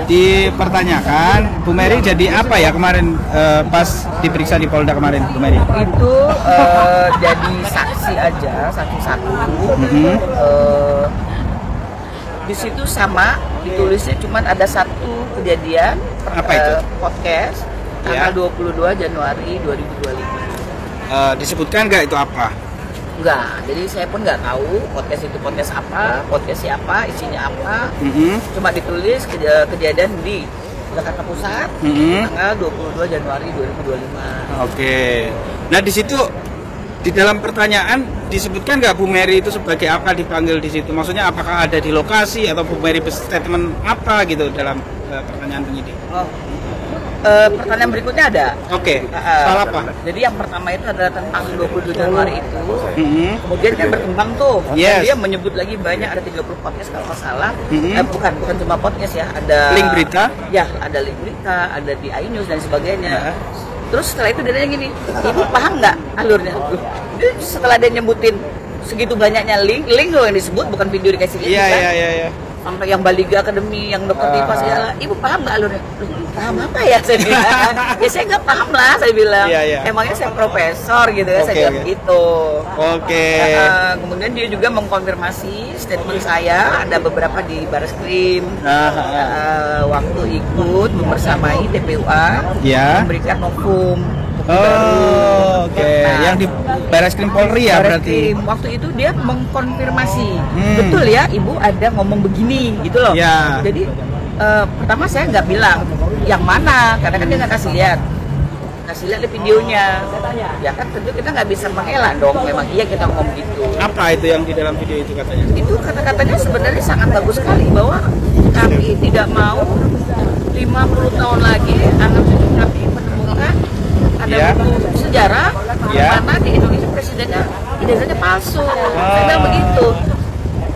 dipertanyakan Bu Mary jadi apa ya kemarin pas diperiksa di Polda kemarin Bu Mary? Itu jadi saksi aja satu-satu. Di situ sama ditulisnya cuman ada satu kejadian. Apa itu? Podcast tanggal 22 Januari 2025. Disebutkan nggak itu apa? Enggak, jadi saya pun nggak tahu podcast itu podcast apa, podcast siapa, isinya apa. Cuma ditulis kejadian di Jakarta Pusat tanggal 22 Januari 2025. Oke. Nah di situ di dalam pertanyaan disebutkan nggak Bu Mary itu sebagai apa dipanggil di situ? Maksudnya apakah ada di lokasi atau Bu Mary statement apa gitu dalam pertanyaan penyidik? Pertanyaan berikutnya ada. Oke. Soal apa? Jadi yang pertama itu adalah tentang 22 Januari itu. Kemudian kan berkembang tuh. Yes. Dia menyebut lagi banyak, ada 30 podcast kalau nggak salah. Bukan cuma podcast ya, ada link berita. Ya, ada link berita, ada di iNews dan sebagainya. Terus setelah itu dia nanya gini, ibu paham nggak alurnya? Dia setelah dia nyebutin segitu banyaknya link loh yang disebut, bukan video dikasih link. Iya. Sampai yang Baliga Academy, yang Dokter Tifa segala, ibu paham nggak alurnya? Paham apa ya saya bilang? Ya saya nggak paham lah saya bilang. Emangnya saya profesor gitu ya, saya bilang gitu. Kemudian dia juga mengkonfirmasi statement saya, ada beberapa di Barreskrim waktu ikut membersamai TPUA memberikan novum. Yang di Barreskrim Polri ya berarti. Waktu itu dia mengkonfirmasi, betul ya ibu ada ngomong begini gitu loh. Jadi pertama saya nggak bilang yang mana, karena kan dia nggak kasih lihat di videonya. Ya kan tentu kita nggak bisa mengelak dong, memang iya kita ngomong gitu. Apa itu yang di dalam video itu katanya? Itu kata-katanya sebenarnya sangat bagus sekali, bahwa kami tidak mau 50 tahun lagi anak cucu kami menemukan ada buku sejarah mana di Indonesia presidennya ijazahnya palsu. Saya bilang begitu.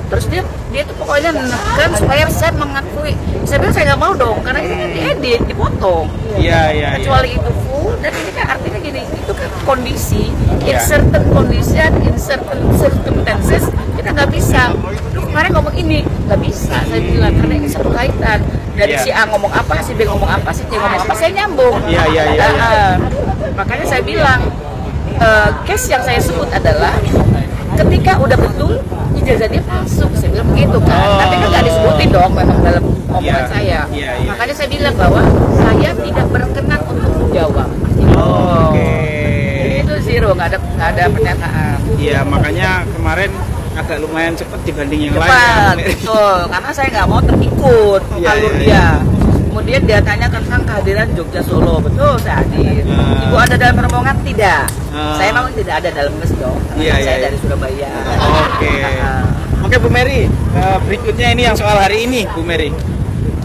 Terus dia tuh pokoknya menekan supaya saya mengakui. Saya bilang saya nggak mau dong, karena ini kan diedit, dipotong. Kecuali itu full, dan ini kan artinya gini, itu kan kondisi, in certain condition, in certain circumstances, kita nggak bisa. Lu kemarin ngomong ini, nggak bisa, saya bilang, karena ini satu kaitan. Dari si A ngomong apa, si B ngomong apa, si C ngomong apa, saya nyambung. Makanya saya bilang, case yang saya sebut adalah ketika udah betul ijazah dia palsu, saya bilang begitu kan. Tapi kan nggak disebutin dong memang dalam omongan saya. Makanya saya bilang bahwa saya tidak berkenan untuk menjawab. Jadi itu zero, nggak ada pernyataan. Iya, makanya kemarin agak lumayan cepat dibanding yang lain. Betul, karena saya nggak mau terikut alur dia. Kemudian dia tanya tentang kehadiran Jogja Solo, betul saya hadir. Ibu ada dalam rombongan? Tidak. Saya memang tidak ada dalam bus dong, karena saya dari Surabaya. Oke Bu Mary, berikutnya ini yang soal hari ini Bu Mary.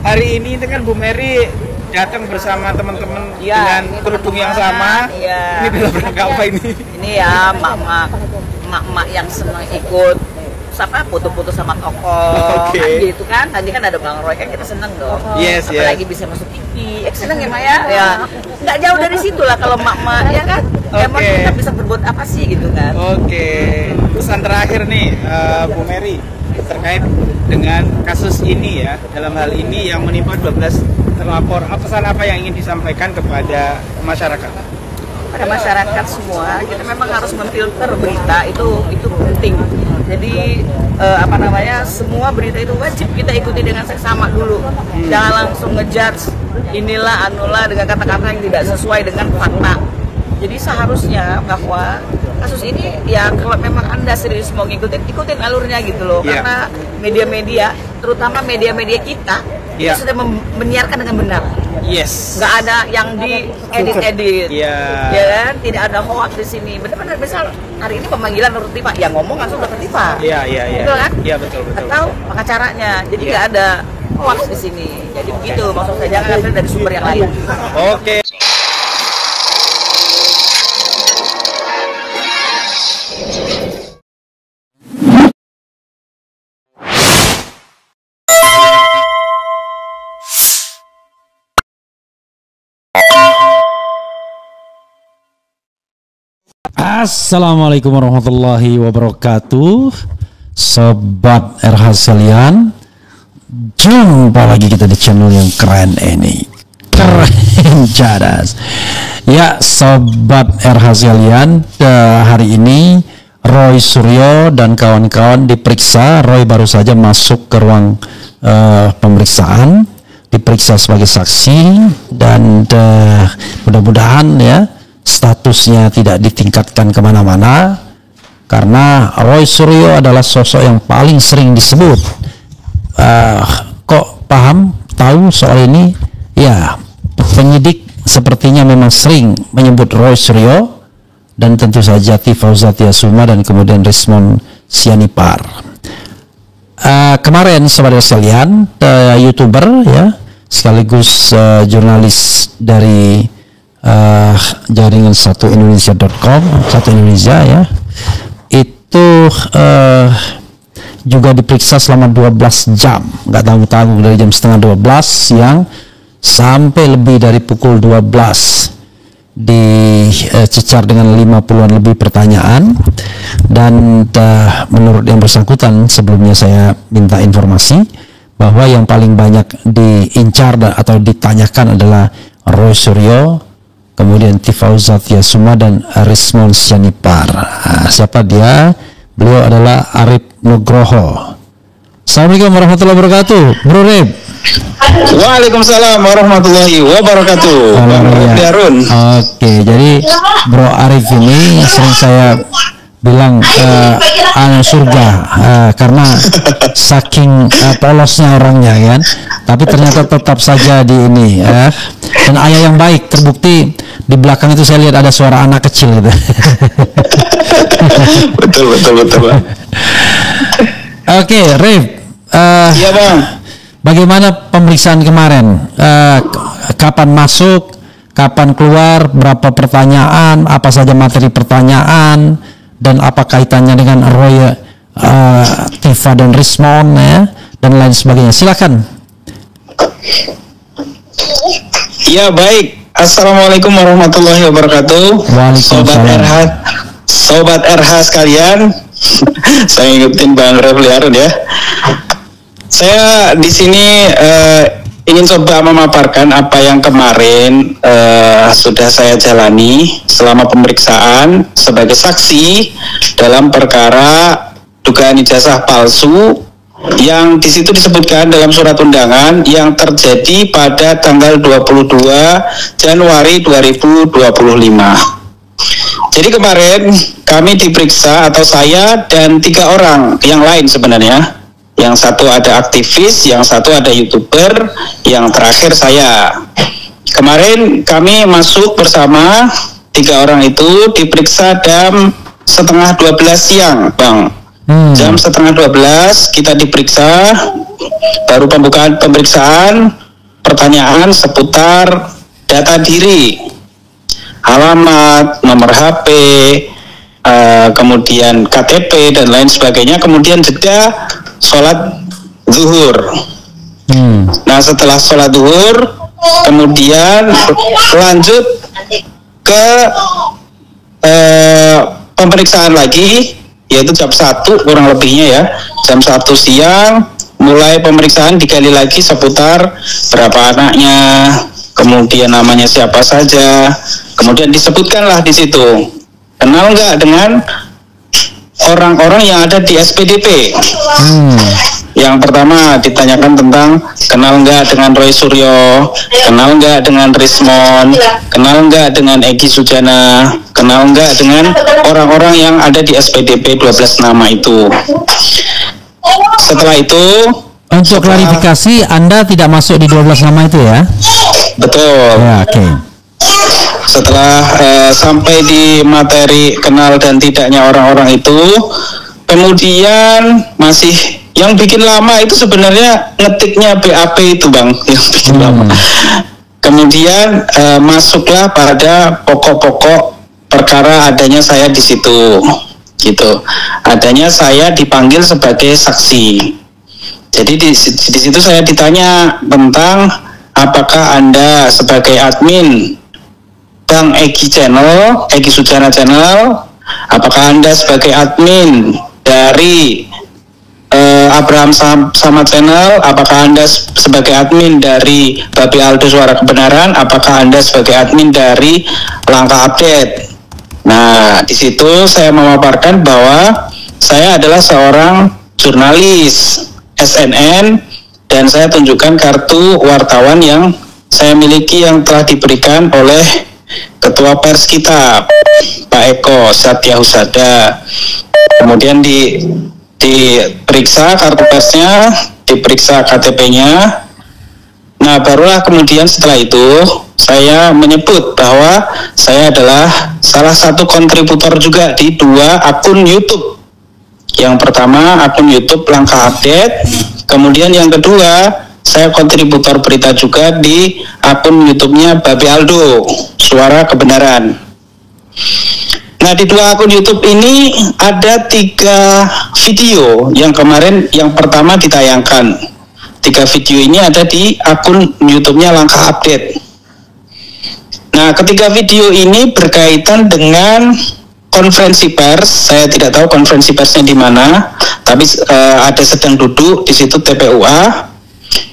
Hari ini itu kan Bu Mary datang bersama teman-teman dengan kerudung yang sama. Ini dalam rangka apa ini? Ini ya mak-mak yang senang ikut foto-foto sama tokoh kan gitu kan. Tadi kan ada Bang Roy, kan kita seneng dong. Apalagi bisa masuk TV, seneng ya Maya. Ya nggak jauh dari situ lah kalau mak-mak ya kan. Emang kita bisa berbuat apa sih gitu kan. Pesan terakhir nih Bu Mary terkait dengan kasus ini ya, dalam hal ini yang menimpa 12 terlapor. Pesan apa yang ingin disampaikan kepada masyarakat? Pada masyarakat semua, kita memang harus memfilter berita, itu penting. Jadi semua berita itu wajib kita ikuti dengan seksama dulu. Jangan langsung ngejudge inilah anulah dengan kata-kata yang tidak sesuai dengan fakta. Jadi seharusnya bahwa kasus ini ya kalau memang Anda serius mau ikutin alurnya gitu loh. Karena media-media, terutama media-media kita itu sudah menyiarkan dengan benar. Nggak ada yang diedit-edit, ya kan? Tidak ada hoax di sini. Benar-benar misal hari ini pemanggilan Nur Tifa, yang ngomong langsung Dr. Tifa. Betul kan? Betul. Atau pengacaranya. Jadi nggak ada hoax di sini. Jadi begitu maksud saya, jangan ambil dari sumber yang lain. Assalamualaikum warahmatullahi wabarakatuh, Sobat RH sekalian. Jumpa lagi kita di channel yang keren ini, keren cadas. Ya sobat RH sekalian, hari ini Roy Suryo dan kawan-kawan diperiksa. Roy baru saja masuk ke ruang pemeriksaan, diperiksa sebagai saksi, dan mudah-mudahan ya statusnya tidak ditingkatkan kemana-mana, karena Roy Suryo adalah sosok yang paling sering disebut. Kok paham tahu soal ini? Ya, penyidik sepertinya memang sering menyebut Roy Suryo dan tentu saja Tiva Uzatiasuma dan kemudian Rismond Sianipar. Kemarin saudara sekalian, YouTuber ya sekaligus jurnalis dari jaringan satuindonesia.com, Satu Indonesia ya, itu juga diperiksa selama 12 jam, nggak tanggung-tanggung, dari jam setengah 12 siang sampai lebih dari pukul 12, dicecar dengan 50-an lebih pertanyaan. Dan menurut yang bersangkutan, sebelumnya saya minta informasi bahwa yang paling banyak diincar atau ditanyakan adalah Roy Suryo, kemudian Tiva Uzatiasuma dan Rismond Sianipar. Siapa dia? Beliau adalah Arif Nugroho. Assalamualaikum warahmatullahi wabarakatuh, Bro Rip. Waalaikumsalam warahmatullahi wabarakatuh. Darun. Oke, jadi Bro Arif ini sering saya bilang anak surga karena saking polosnya orangnya kan, tapi ternyata tetap saja di ini dan ayah yang baik. Terbukti di belakang itu saya lihat ada suara anak kecil gitu. betul. Oke, Rif. Iya bang. Bagaimana pemeriksaan kemarin? Kapan masuk? Kapan keluar? Berapa pertanyaan? Apa saja materi pertanyaan? Dan apa kaitannya dengan Roy, Tiva dan Rismond ya, dan lain sebagainya? Silakan. Ya baik. Assalamualaikum warahmatullahi wabarakatuh. Sobat RH sekalian. Saya ngikutin Bang Refliarun ya. Saya di sini ingin coba memaparkan apa yang kemarin sudah saya jalani selama pemeriksaan sebagai saksi dalam perkara dugaan ijazah palsu yang di situ disebutkan dalam surat undangan yang terjadi pada tanggal 22 Januari 2025. Jadi kemarin kami diperiksa, atau saya dan 3 orang yang lain sebenarnya. Yang satu ada aktivis, yang satu ada YouTuber, yang terakhir saya. Kemarin kami masuk bersama 3 orang itu diperiksa jam setengah 12 siang, Bang. Jam setengah 12 kita diperiksa, baru pembukaan pemeriksaan, pertanyaan seputar data diri, alamat, nomor HP, kemudian KTP dan lain sebagainya, kemudian jeda sholat zuhur. Nah setelah sholat zuhur kemudian lanjut ke pemeriksaan lagi, yaitu jam 1 kurang lebihnya ya, jam 1 siang mulai pemeriksaan, digali lagi seputar berapa anaknya, kemudian namanya siapa saja, kemudian disebutkanlah di situ kenal nggak dengan orang-orang yang ada di SPDP. Yang pertama ditanyakan tentang kenal nggak dengan Roy Suryo, kenal nggak dengan Rismond, kenal nggak dengan Egy Sujana, kenal nggak dengan orang-orang yang ada di SPDP 12 nama itu. Setelah itu, untuk klarifikasi, Anda tidak masuk di 12 nama itu ya? Betul. Ya, oke. Setelah sampai di materi kenal dan tidaknya orang-orang itu, kemudian masih yang bikin lama itu sebenarnya ngetiknya BAP itu Bang, yang bikin lama. Kemudian masuklah pada pokok-pokok perkara adanya saya di situ, gitu. Adanya saya dipanggil sebagai saksi. Jadi di situ saya ditanya tentang apakah Anda sebagai admin Bang Egy Channel, Egy Sujana Channel, apakah Anda sebagai admin dari Abraham Samad Channel, apakah Anda sebagai admin dari Babi Aldo Suara Kebenaran, apakah Anda sebagai admin dari Langkah Update. Nah, di situ saya memaparkan bahwa saya adalah seorang jurnalis SNN dan saya tunjukkan kartu wartawan yang saya miliki yang telah diberikan oleh Ketua Pers kita, Pak Eko Satyahusada. Kemudian diperiksa kartu persnya, diperiksa KTP-nya. Nah, barulah kemudian setelah itu saya menyebut bahwa saya adalah salah satu kontributor juga di 2 akun YouTube. Yang pertama akun YouTube Langkah Update, kemudian yang kedua saya kontributor berita juga di akun YouTube-nya Babi Aldo Suara Kebenaran. Nah, di 2 akun YouTube ini ada 3 video yang kemarin yang pertama ditayangkan. 3 video ini ada di akun YouTube-nya Langkah Update. Nah, ketiga video ini berkaitan dengan konferensi pers. Saya tidak tahu konferensi persnya di mana, tapi ada sedang duduk di situ TPUA.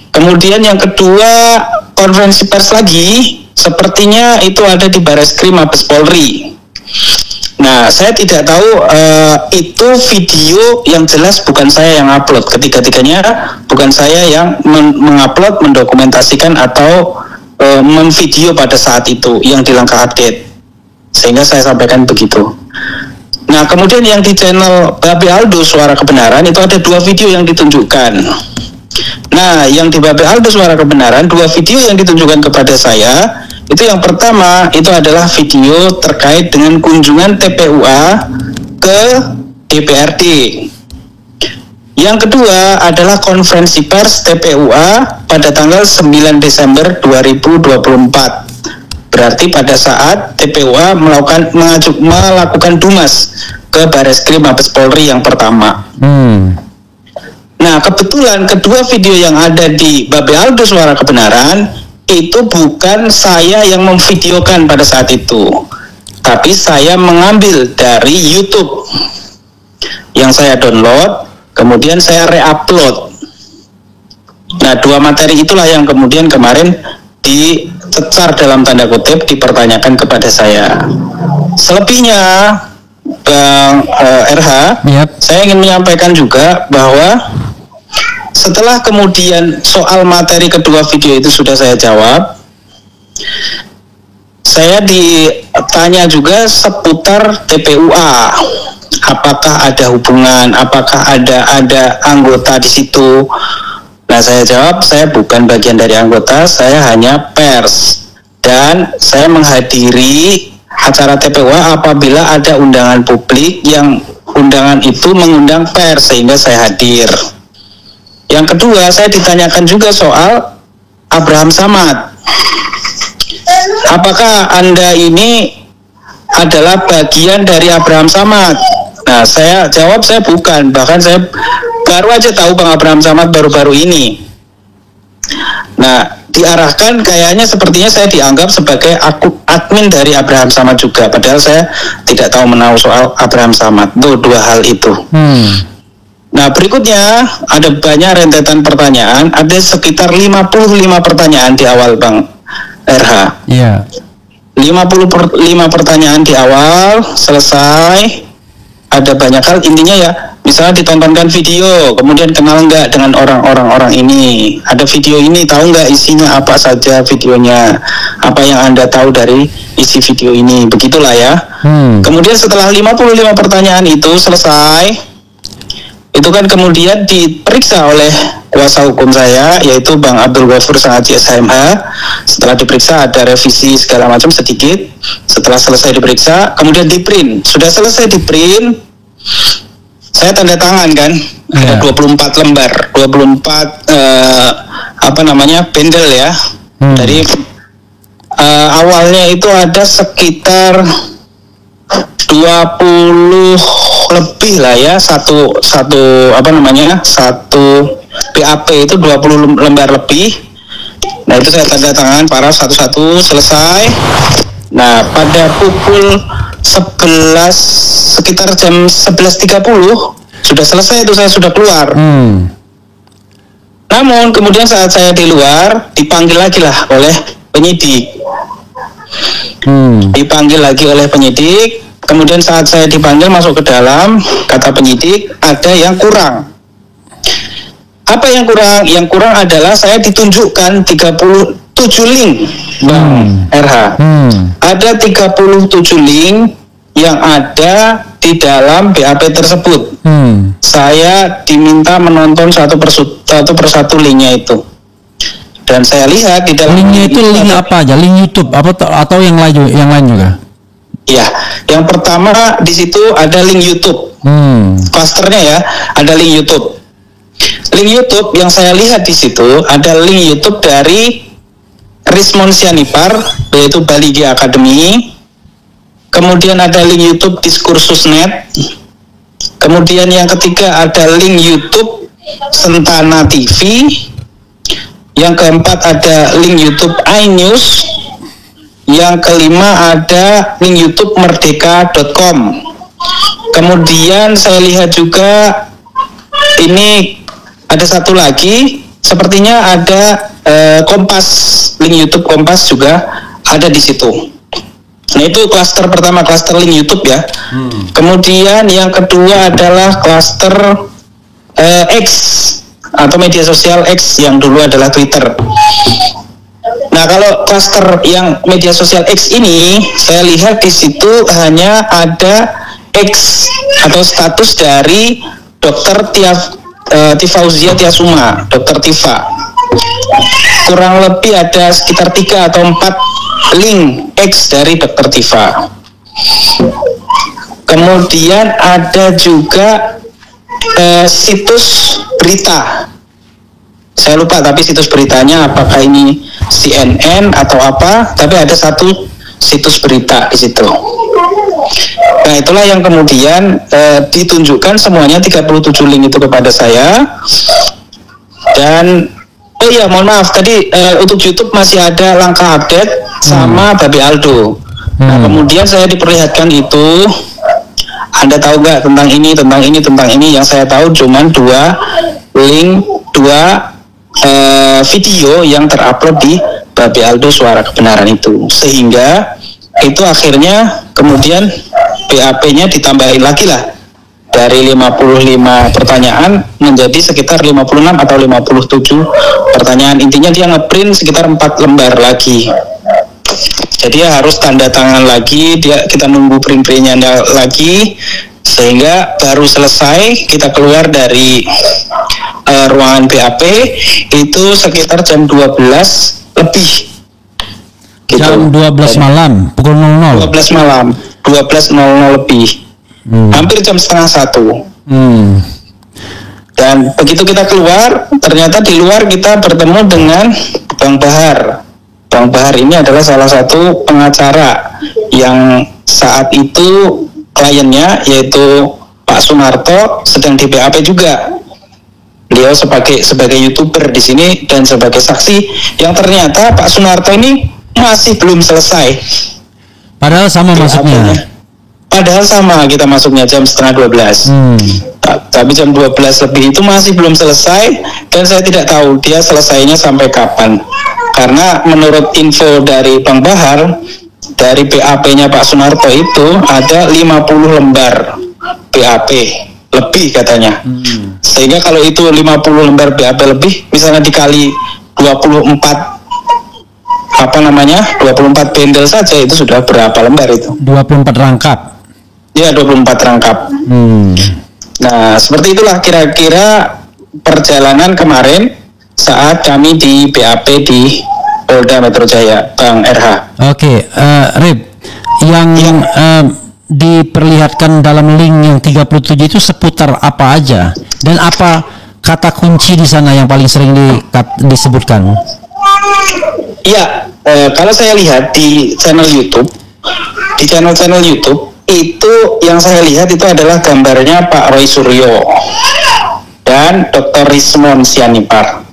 Kemudian yang kedua konferensi pers lagi, sepertinya itu ada di Bareskrim Mabes Polri. Nah, saya tidak tahu itu video yang jelas bukan saya yang upload. Ketiga-tiganya bukan saya yang mengupload, mendokumentasikan atau memvideo pada saat itu yang di Langkah Update. Sehingga saya sampaikan begitu. Nah, kemudian yang di channel Babi Aldo Suara Kebenaran itu ada 2 video yang ditunjukkan. Nah, yang di Babi Aldo Suara Kebenaran 2 video yang ditunjukkan kepada saya. Itu yang pertama, itu adalah video terkait dengan kunjungan TPUA ke DPRD. Yang kedua adalah konferensi pers TPUA pada tanggal 9 Desember 2024. Berarti pada saat TPUA melakukan dumas ke Bareskrim Mabes Polri yang pertama. Nah, kebetulan kedua video yang ada di Babi Aldo Suara Kebenaran itu bukan saya yang memvideokan pada saat itu, tapi saya mengambil dari YouTube yang saya download, kemudian saya re-upload. Nah, 2 materi itulah yang kemudian kemarin dicecar dalam tanda kutip, dipertanyakan kepada saya. Selebihnya, Bang RH, saya ingin menyampaikan juga bahwa setelah kemudian soal materi kedua video itu sudah saya jawab, saya ditanya juga seputar TPUA. Apakah ada hubungan, apakah ada anggota di situ? Nah, saya jawab, saya bukan bagian dari anggota, saya hanya pers. Dan saya menghadiri acara TPUA apabila ada undangan publik yang undangan itu mengundang pers, sehingga saya hadir. Yang kedua, saya ditanyakan juga soal Abraham Samad. Apakah Anda ini adalah bagian dari Abraham Samad? Nah, saya jawab saya bukan. Bahkan saya baru aja tahu Bang Abraham Samad baru-baru ini. Nah, diarahkan kayaknya sepertinya saya dianggap sebagai admin dari Abraham Samad juga. Padahal saya tidak tahu menahu soal Abraham Samad. Tuh 2 hal itu. Nah, berikutnya ada banyak rentetan pertanyaan. Ada sekitar 55 pertanyaan di awal, Bang RH. Iya. 55 pertanyaan di awal, selesai. Ada banyak hal, intinya ya, misalnya ditontonkan video, kemudian kenal nggak dengan orang ini. Ada video ini, tahu nggak isinya apa saja videonya, apa yang Anda tahu dari isi video ini, begitulah ya. Kemudian setelah 55 pertanyaan itu selesai, itu kan kemudian diperiksa oleh kuasa hukum saya, yaitu Bang Abdul Ghafur Sangaji SHMH. Setelah diperiksa ada revisi segala macam sedikit. Setelah selesai diperiksa, kemudian di print. Sudah selesai di print, saya tanda tangan kan, ada 24 lembar, 24 bendel ya. Dari awalnya itu ada sekitar 20 lebih lah ya, satu BAP itu 20 lembar lebih. Nah, itu saya tanda tangan para satu-satu, selesai. Nah, pada pukul 11 sekitar jam 11.30 sudah selesai itu, saya sudah keluar. Namun kemudian saat saya di luar dipanggil lagi lah oleh penyidik. Dipanggil lagi oleh penyidik. Kemudian saat saya dipanggil masuk ke dalam, kata penyidik ada yang kurang. Apa yang kurang? Yang kurang adalah saya ditunjukkan 37 link, Bang RH. Ada 37 link yang ada di dalam BAP tersebut. Saya diminta menonton satu persatu linknya itu. Dan saya lihat di dalam linknya itu link apa aja? Link YouTube apa atau yang lain juga? Ya, yang pertama di situ ada link YouTube. Klasternya ya, ada link YouTube. Link YouTube yang saya lihat di situ ada link YouTube dari Rismon Sianipar, yaitu Bali G Academy. Kemudian ada link YouTube Diskursus.net. Kemudian yang ketiga ada link YouTube Sentana TV. Yang keempat ada link YouTube iNews. Yang kelima ada link YouTube merdeka.com. Kemudian saya lihat juga ini ada satu lagi, sepertinya ada Kompas, link YouTube Kompas juga ada di situ. Nah itu klaster pertama, klaster link YouTube ya. Kemudian yang kedua adalah klaster X atau media sosial X yang dulu adalah Twitter. Nah kalau klaster yang media sosial X ini, saya lihat di situ hanya ada X atau status dari Dr. Tifauzia Tiasuma, Dr. Tifa. Kurang lebih ada sekitar 3 atau 4 link X dari Dr. Tifa. Kemudian ada juga situs berita. Saya lupa tapi situs beritanya apakah ini CNN atau apa, tapi ada satu situs berita di situ. Nah itulah yang kemudian ditunjukkan semuanya 37 link itu kepada saya. Dan oh iya mohon maaf tadi untuk YouTube masih ada langkah update sama Babi Aldo. Nah kemudian saya diperlihatkan itu, Anda tahu nggak tentang ini? Yang saya tahu cuman 2 link, 2 video yang terupload di Babi Aldo Suara Kebenaran itu, sehingga itu akhirnya kemudian BAP-nya ditambahin lagi lah dari 55 pertanyaan menjadi sekitar 56 atau 57 pertanyaan. Intinya dia ngeprint sekitar 4 lembar lagi. Jadi harus tanda tangan lagi, kita nunggu print-printnya lagi, sehingga baru selesai kita keluar dari ruangan BAP itu sekitar jam 12 lebih gitu. Jam 12 malam, pukul 00 12 malam, 12.00 lebih, hampir jam setengah 1. Dan begitu kita keluar, ternyata di luar kita bertemu dengan Bang Bahar. Bang Bahar ini adalah salah satu pengacara yang saat itu kliennya, yaitu Pak Sunarto, sedang di BAP juga. Beliau sebagai YouTuber di sini dan sebagai saksi yang ternyata Pak Sunarto ini masih belum selesai. Padahal sama masuknya. Padahal sama kita masuknya jam setengah 12. Tapi jam 12 lebih itu masih belum selesai dan saya tidak tahu dia selesainya sampai kapan. Karena menurut info dari Bang Bahar, dari BAP-nya Pak Sunarto itu ada 50 lembar BAP lebih katanya. Sehingga kalau itu 50 lembar BAP lebih, misalnya dikali 24 24 bendel saja, itu sudah berapa lembar itu? 24 rangkap. Ya, 24 rangkap. Nah, seperti itulah kira-kira perjalanan kemarin saat kami di BAP di Polda Metro Jaya, Bang RH. Oke, Rip, yang diperlihatkan dalam link yang 37 itu seputar apa aja dan apa kata kunci di sana yang paling sering disebutkan? Iya, kalau saya lihat di channel YouTube, di channel YouTube itu yang saya lihat itu adalah gambarnya Pak Roy Suryo dan Dr. Rismon Sianipar.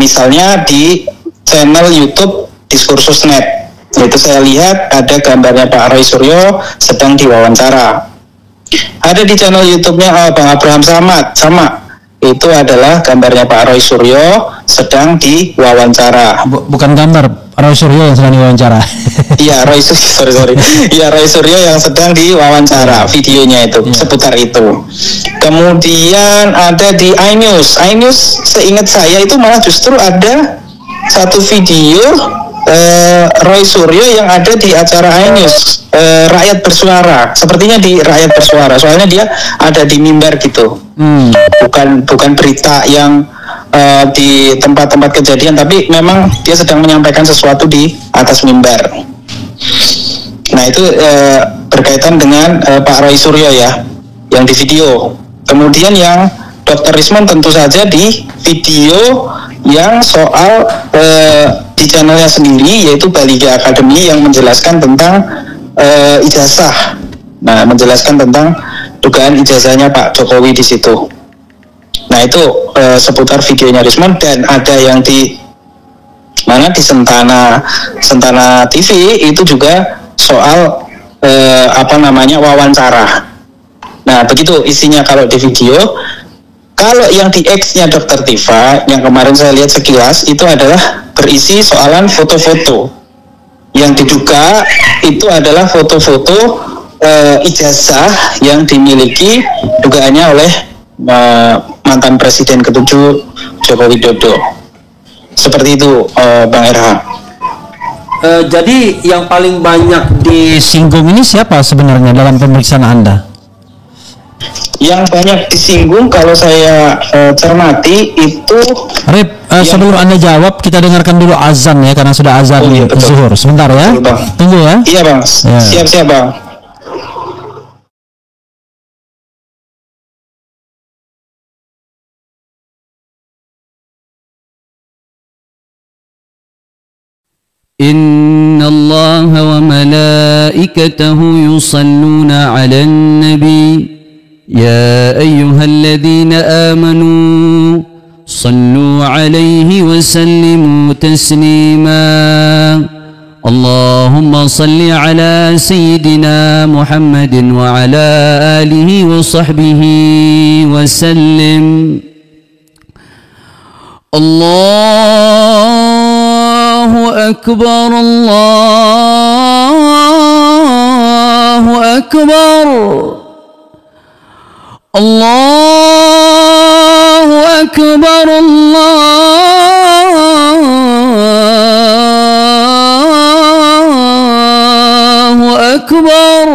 Misalnya di channel YouTube Diskursus.net, itu saya lihat ada gambarnya Pak Roy Suryo sedang diwawancara. Ada di channel YouTube-nya Bang Abraham Samad, sama. Itu adalah gambarnya Pak Roy Suryo sedang diwawancara. Bukan gambar Roy Suryo yang sedang diwawancara. Iya, Roy Suryo, sorry. Iya, Roy Suryo yang sedang diwawancara, videonya itu seputar itu. Kemudian ada di iNews. iNews seingat saya itu malah justru ada satu video Roy Suryo yang ada di acara iNews, Rakyat Bersuara. Sepertinya di Rakyat Bersuara, soalnya dia ada di mimbar gitu. Bukan berita yang di tempat-tempat kejadian, tapi memang dia sedang menyampaikan sesuatu di atas mimbar. Nah itu berkaitan dengan Pak Roy Suryo ya, yang di video. Kemudian yang Dr. Rismon tentu saja di video yang soal di channelnya sendiri, yaitu Baliga Academy, yang menjelaskan tentang ijazah. Nah, menjelaskan tentang dugaan ijazahnya Pak Jokowi di situ. Nah, itu seputar videonya Rismon. Dan ada yang di mana di Sentana TV itu juga soal wawancara. Nah, begitu isinya kalau di video. Kalau yang di X-nya Dr. Tifa yang kemarin saya lihat sekilas itu adalah berisi soalan foto-foto yang diduga itu adalah foto-foto ijazah yang dimiliki dugaannya oleh mantan Presiden ke-7 Joko Widodo. Seperti itu, Bang RH. Jadi yang paling banyak disinggung ini siapa sebenarnya dalam pemeriksaan Anda? Yang banyak disinggung kalau saya cermati itu Rip, sebelum Anda jawab kita dengarkan dulu azan ya, karena sudah azan zuhur. Sebentar ya. Betul, Bang. Tunggu ya. Iya Bang, Ya. Siap-siap Bang. إن الله وملائكته يصلون على النبي يا أيها الذين آمنوا صلوا عليه وسلموا تسليما اللهم صل على سيدنا محمد وعلى آله وصحبه وسلم الله أكبر الله أكبر الله أكبر الله أكبر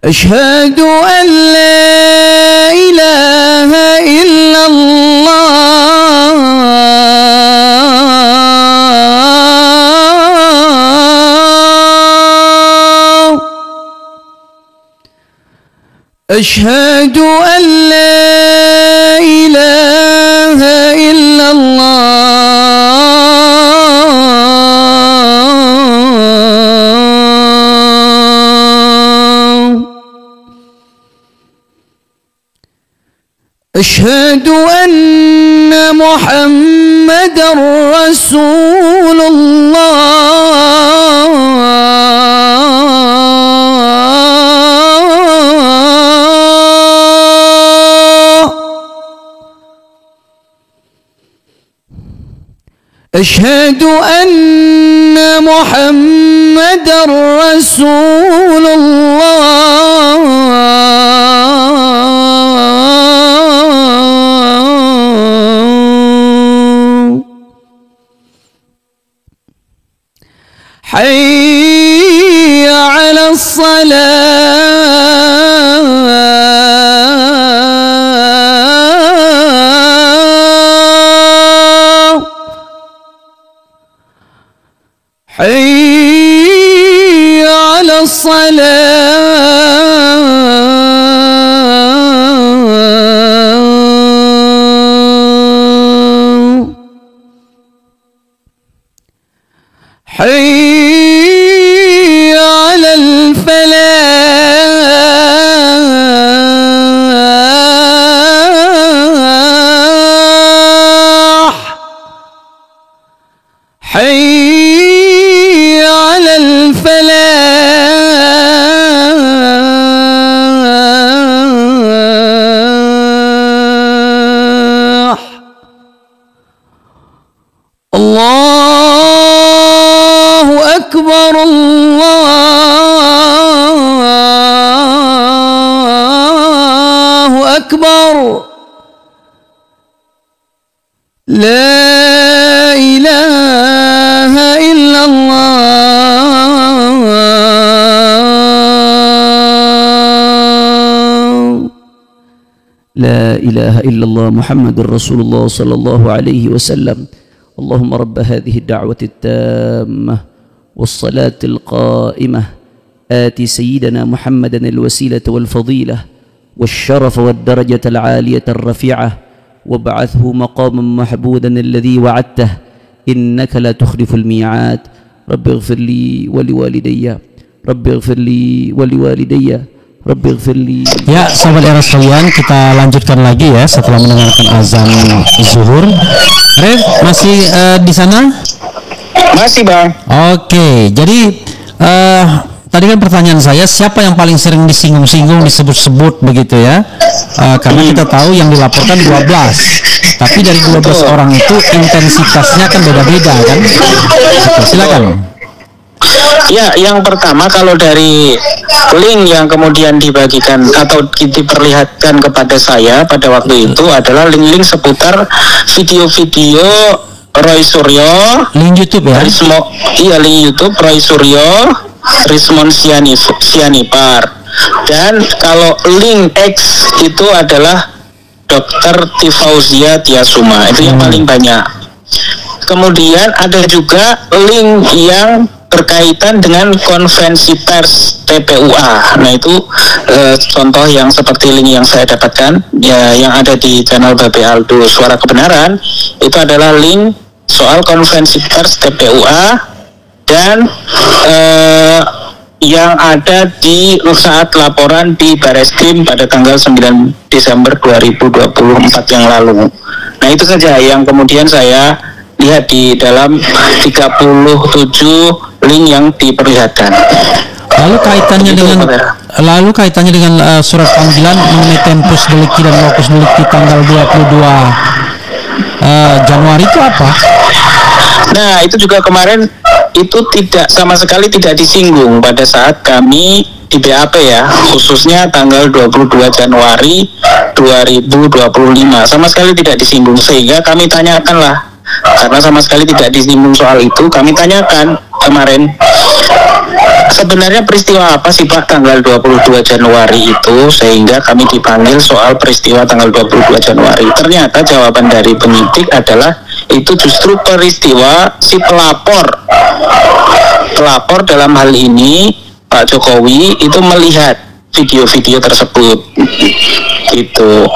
أشهد أن لا إله إلا الله أشهد أن لا إله إلا الله أشهد أن محمدا رسول الله أشهد أن محمدا رسول الله حي على الصلاة حي على الصلاة حي على الفلاح حي على الفلاح أكبر الله أكبر لا إله إلا الله لا إله إلا الله محمد رسول الله صلى الله عليه وسلم اللهم رب هذه الدعوة التامة والصلاة القائمة آت سيدنا محمدا الوسيلة والفضيلة والشرف والدرجة العالية الرفيعة وابعثه مقاما محمودا الذي وعدته إنك لا تخلف الميعاد رب اغفر لي ولوالدي رب اغفر لي ولوالدي Rabbi ighfirli. Ya, sahabat era sekalian, kita lanjutkan lagi ya setelah mendengarkan azan zuhur. Ref, masih di sana? Masih, Bang. Oke, jadi tadi kan pertanyaan saya, siapa yang paling sering disinggung-singgung, disebut-sebut begitu ya? Karena kita tahu yang dilaporkan 12. Tapi dari 12 orang itu intensitasnya kan beda-beda kan? Oke, silakan. Ya, yang pertama kalau dari link yang kemudian dibagikan atau diperlihatkan kepada saya pada waktu itu adalah link-link seputar video-video Roy Suryo, link YouTube ya? Iya, link YouTube Roy Suryo, Rismon Sianipar. Dan kalau link X itu adalah Dr. Tifauzia Tiasuma, itu yang paling banyak. Kemudian ada juga link yang berkaitan dengan konvensi pers TPUA. Nah itu contoh yang seperti link yang saya dapatkan ya, yang ada di channel Babe Aldo Suara Kebenaran, itu adalah link soal konvensi pers TPUA dan yang ada di saat laporan di Bareskrim pada tanggal 9 Desember 2024 yang lalu. Nah itu saja yang kemudian saya lihat di dalam 37 link yang diperlihatkan. Lalu kaitannya dengan surat panggilan mengenai tempus delicti dan locus delicti tanggal 22 Januari itu apa? Nah itu juga kemarin itu sama sekali tidak disinggung pada saat kami di BAP ya, khususnya tanggal 22 Januari 2025 sama sekali tidak disinggung, sehingga kami tanyakan lah. Karena sama sekali tidak disinggung soal itu, kami tanyakan kemarin, sebenarnya peristiwa apa sih Pak tanggal 22 Januari itu sehingga kami dipanggil soal peristiwa tanggal 22 Januari. Ternyata jawaban dari penyidik adalah itu justru peristiwa si pelapor dalam hal ini Pak Jokowi itu melihat video-video tersebut gitu.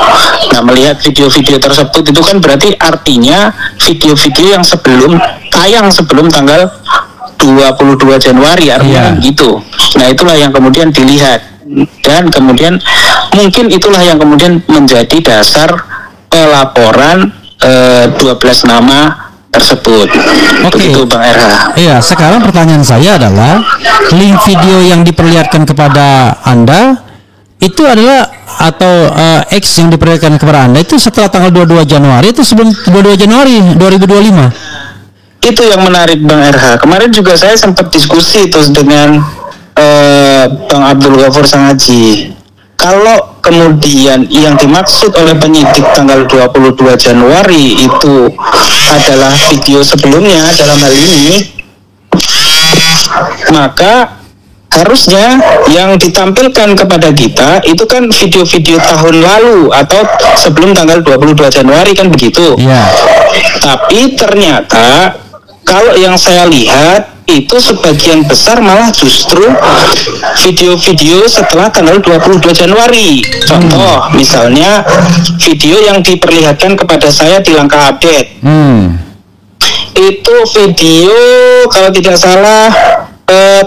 Nah melihat video-video tersebut itu kan berarti artinya video-video yang tayang sebelum tanggal 22 Januari artinya gitu. Nah itulah yang kemudian dilihat dan kemudian mungkin itulah yang kemudian menjadi dasar pelaporan 12 nama tersebut. Begitu Bang RH. Iya, sekarang pertanyaan saya adalah link video yang diperlihatkan kepada Anda itu adalah atau X yang diperlihatkan kepada Anda itu setelah tanggal 22 Januari itu sebelum 22 Januari 2025. Itu yang menarik Bang RH. Kemarin juga saya sempat diskusi terus dengan Bang Abdul Ghafur Sangaji. Kalau kemudian yang dimaksud oleh penyidik tanggal 22 Januari itu adalah video sebelumnya dalam hal ini, maka harusnya yang ditampilkan kepada kita itu kan video-video tahun lalu atau sebelum tanggal 22 Januari kan begitu. Tapi ternyata kalau yang saya lihat itu sebagian besar malah justru video-video setelah tanggal 22 Januari. Contoh, misalnya video yang diperlihatkan kepada saya di Langkah Update. Itu video kalau tidak salah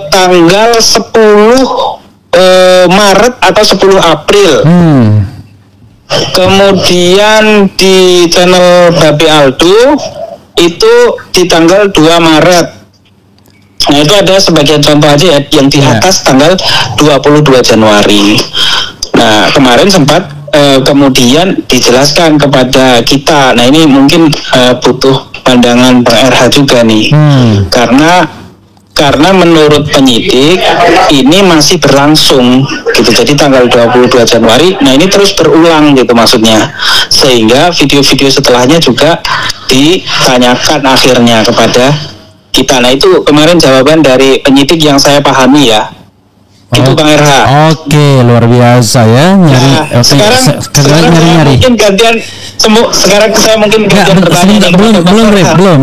tanggal 10 Maret atau 10 April. Kemudian di channel Babe Aldo itu di tanggal 2 Maret. Nah itu ada sebagian contoh aja ya yang di atas tanggal 22 Januari. Nah kemarin sempat kemudian dijelaskan kepada kita. Nah ini mungkin butuh pandangan Bang RH juga nih. Karena karena menurut penyidik ini masih berlangsung gitu. Jadi tanggal 22 Januari, nah ini terus berulang gitu maksudnya, sehingga video-video setelahnya juga ditanyakan akhirnya kepada kita. Nah itu kemarin jawaban dari penyidik yang saya pahami ya. Itu Bang RH. Oke, luar biasa ya. Nyari. Nah, sekarang nyari. Mungkin gantian sekarang saya mungkin gantian bertanya.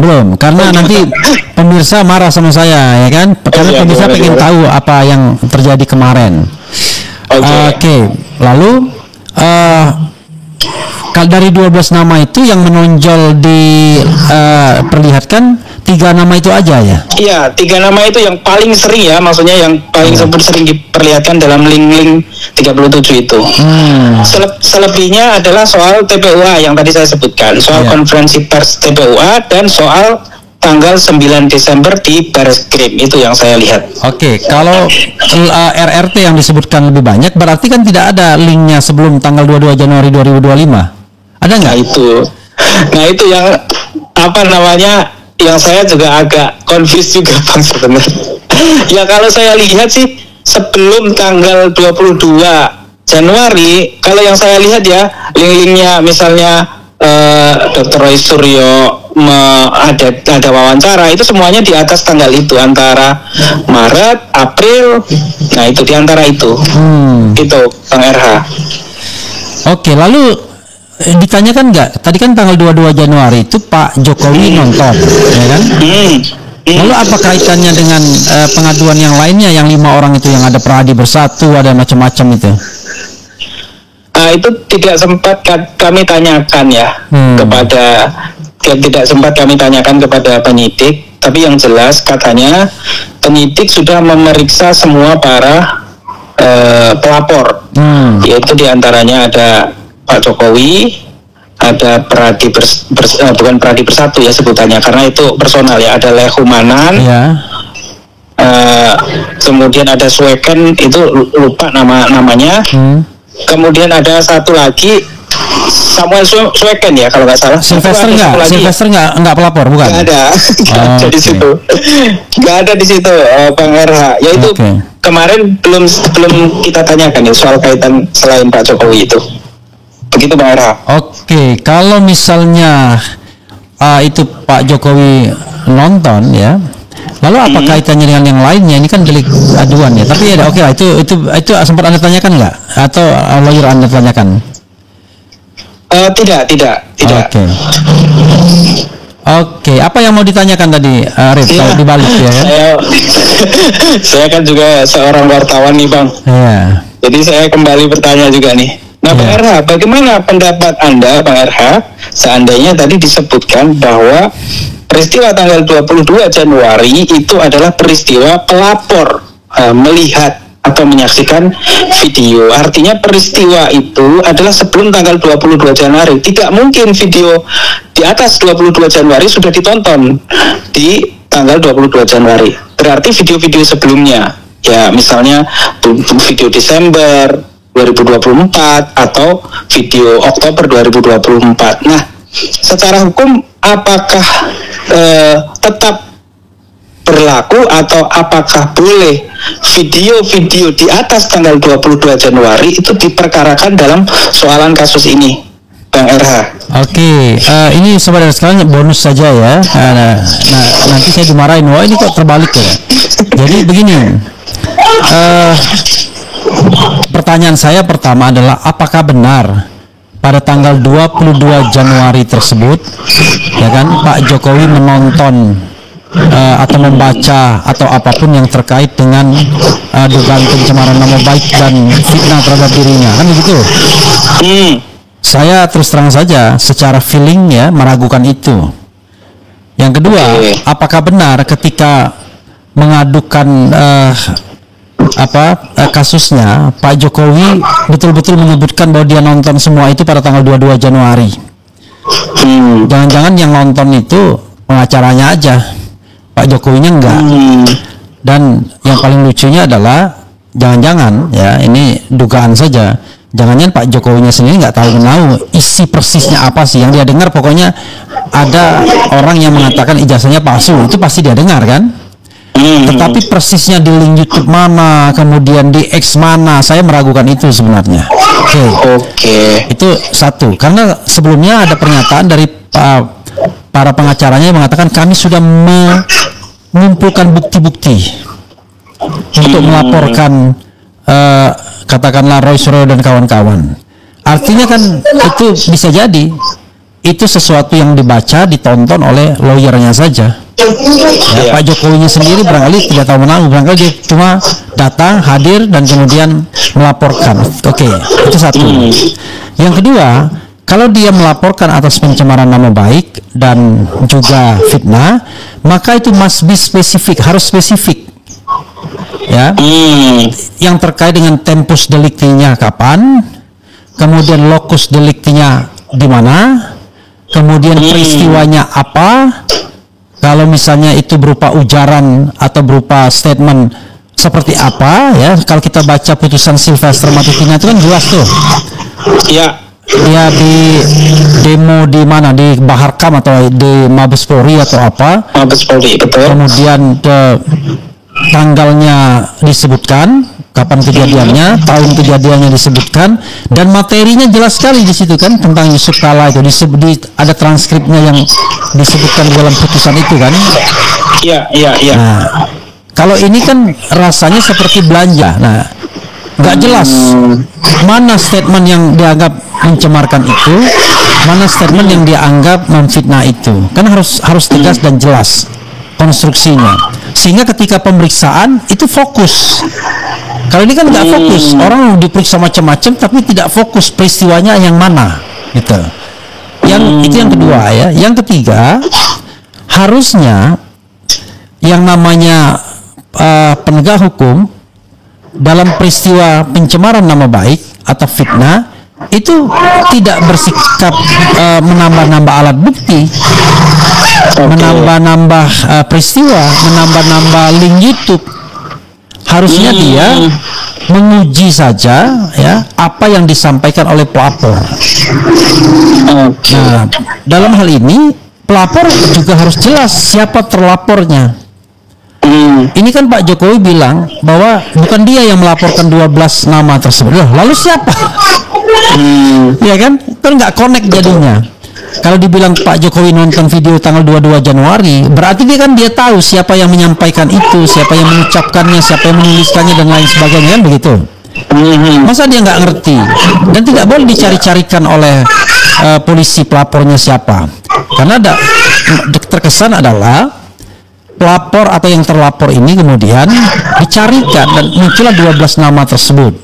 Belum. Karena nanti pemirsa marah sama saya ya kan? Karena pemirsa pengen tahu apa yang terjadi kemarin. Oke. Lalu dari 12 nama itu yang menonjol diperlihatkan 3 nama itu aja ya? Iya, 3 nama itu yang paling sering ya, maksudnya yang paling sering diperlihatkan dalam link-link 37 itu. Selebihnya adalah soal TPUA yang tadi saya sebutkan, soal konferensi pers TPUA dan soal tanggal 9 Desember di Barreskrim, itu yang saya lihat. Oke, kalau RRT yang disebutkan lebih banyak, berarti kan tidak ada linknya sebelum tanggal 22 Januari 2025. Ada nggak? Nah itu yang apa namanya, yang saya juga agak confused juga Bang sebenarnya. Ya kalau saya lihat sih sebelum tanggal 22 Januari, kalau yang saya lihat ya link-linknya misalnya Dr. Roy Suryo ada wawancara, itu semuanya di atas tanggal itu, antara Maret, April, nah itu di antara itu. Itu Bang RH. Oke, lalu ditanyakan nggak? Tadi kan tanggal 22 Januari itu Pak Jokowi nonton, ya kan? Lalu apa kaitannya dengan pengaduan yang lainnya, yang 5 orang itu yang ada Peradi Bersatu, ada macam-macam itu? Itu tidak sempat kami tanyakan ya kepada penyidik. Tapi yang jelas katanya penyidik sudah memeriksa semua para pelapor, yaitu diantaranya ada Pak Jokowi, ada Peradi bukan Peradi Bersatu ya sebutannya, karena itu personal ya, ada Lehumanan, kemudian ada Sweken, itu lupa namanya, kemudian ada satu lagi Samuel Sweken ya kalau nggak salah. Sylvester nggak pelapor, bukan? Nggak ada, di situ, nggak ada di situ Bang RH. Ya itu kemarin belum kita tanyakan ya soal kaitan selain Pak Jokowi itu. Begitu Bang RH. Oke, kalau misalnya itu Pak Jokowi nonton ya, lalu apa kaitannya dengan yang lainnya? Ini kan delik aduan ya. Tapi ya oke lah, itu sempat Anda tanyakan nggak? Atau lawyer Anda tanyakan? Tidak. Oke, apa yang mau ditanyakan tadi, Arif? Kalau dibalik ya kan? Saya kan juga seorang wartawan nih Bang. Iya. Jadi saya kembali bertanya juga nih. Nah, Bang RH, bagaimana pendapat Anda, Bang RH, seandainya tadi disebutkan bahwa peristiwa tanggal 22 Januari itu adalah peristiwa pelapor melihat atau menyaksikan video. Artinya peristiwa itu adalah sebelum tanggal 22 Januari. Tidak mungkin video di atas 22 Januari sudah ditonton di tanggal 22 Januari. Berarti video-video sebelumnya, ya misalnya video Desember 2024 atau video Oktober 2024. Nah, secara hukum apakah tetap berlaku atau apakah boleh video-video di atas tanggal 22 Januari itu diperkarakan dalam soalan kasus ini, Bang RH? Oke, ini saudara sekalian bonus saja ya. Nanti saya dimarahin, wah ini kok terbalik ya. Jadi begini, pertanyaan saya pertama adalah apakah benar pada tanggal 22 Januari tersebut ya kan Pak Jokowi menonton atau membaca atau apapun yang terkait dengan dugaan pencemaran nama baik dan fitnah terhadap dirinya, kan begitu? Saya terus terang saja secara feeling ya meragukan itu. Yang kedua, apakah benar ketika mengadukan kasusnya Pak Jokowi betul-betul menyebutkan bahwa dia nonton semua itu pada tanggal 22 Januari? Jangan-jangan yang nonton itu pengacaranya aja, Pak Jokowinya enggak. Dan yang paling lucunya adalah jangan-jangan ya, ini dugaan saja, jangan-jangan Pak Jokowinya sendiri nggak tahu isi persisnya apa sih yang dia dengar. Pokoknya ada orang yang mengatakan ijazahnya palsu, itu pasti dia dengar kan. Tetapi persisnya di link YouTube mana, kemudian di X mana, saya meragukan itu sebenarnya. Oke. Itu satu. Karena sebelumnya ada pernyataan dari para pengacaranya yang mengatakan kami sudah mengumpulkan bukti-bukti untuk melaporkan katakanlah Roy Suryo dan kawan-kawan. Artinya kan itu bisa jadi itu sesuatu yang dibaca, ditonton oleh lawyernya saja. Ya, Pak Jokowinya sendiri barangkali tidak tahu menang, barangkali dia cuma datang, hadir dan kemudian melaporkan. Oke, itu satu. Yang kedua, kalau dia melaporkan atas pencemaran nama baik dan juga fitnah, maka itu must be spesifik, harus spesifik. Ya, yang terkait dengan tempus deliktinya kapan, kemudian lokus deliktinya di mana, kemudian peristiwanya apa. Kalau misalnya itu berupa ujaran atau berupa statement seperti apa, ya, kalau kita baca putusan Sylvester Matutina itu kan jelas tuh. Ya. Dia di demo di mana, di Baharkam atau di Mabes Polri atau apa. Mabes Polri, betul. Kemudian tanggalnya disebutkan, kapan kejadiannya, tahun kejadiannya disebutkan, dan materinya jelas sekali di situ kan tentang Yusuf Kala itu ada transkripnya yang disebutkan dalam putusan itu kan. Iya. Nah, kalau ini kan rasanya seperti belanja. Nah, nggak jelas mana statement yang dianggap mencemarkan itu, mana statement yang dianggap memfitnah itu. Kan harus tegas dan jelas konstruksinya, sehingga ketika pemeriksaan itu fokus. Kalau ini kan nggak fokus, orang diperiksa macam-macam tapi tidak fokus peristiwanya yang mana, gitu. Itu yang kedua ya. Yang ketiga, harusnya yang namanya penegak hukum dalam peristiwa pencemaran nama baik atau fitnah itu tidak bersikap menambah-nambah alat bukti, menambah-nambah peristiwa, menambah-nambah link YouTube. Harusnya dia menguji saja ya apa yang disampaikan oleh pelapor. Nah, dalam hal ini pelapor juga harus jelas siapa terlapornya. Ini kan Pak Jokowi bilang bahwa bukan dia yang melaporkan 12 nama tersebut. Lalu siapa? Ya kan nggak connect jadinya. Kalau dibilang Pak Jokowi nonton video tanggal 22 Januari, berarti dia tahu siapa yang menyampaikan itu, siapa yang mengucapkannya, siapa yang menuliskannya dan lain sebagainya, kan begitu. Masa dia nggak ngerti? Dan tidak boleh dicari-carikan oleh polisi pelapornya siapa, karena terkesan adalah pelapor atau yang terlapor ini kemudian dicarikan dan muncullah 12 nama tersebut.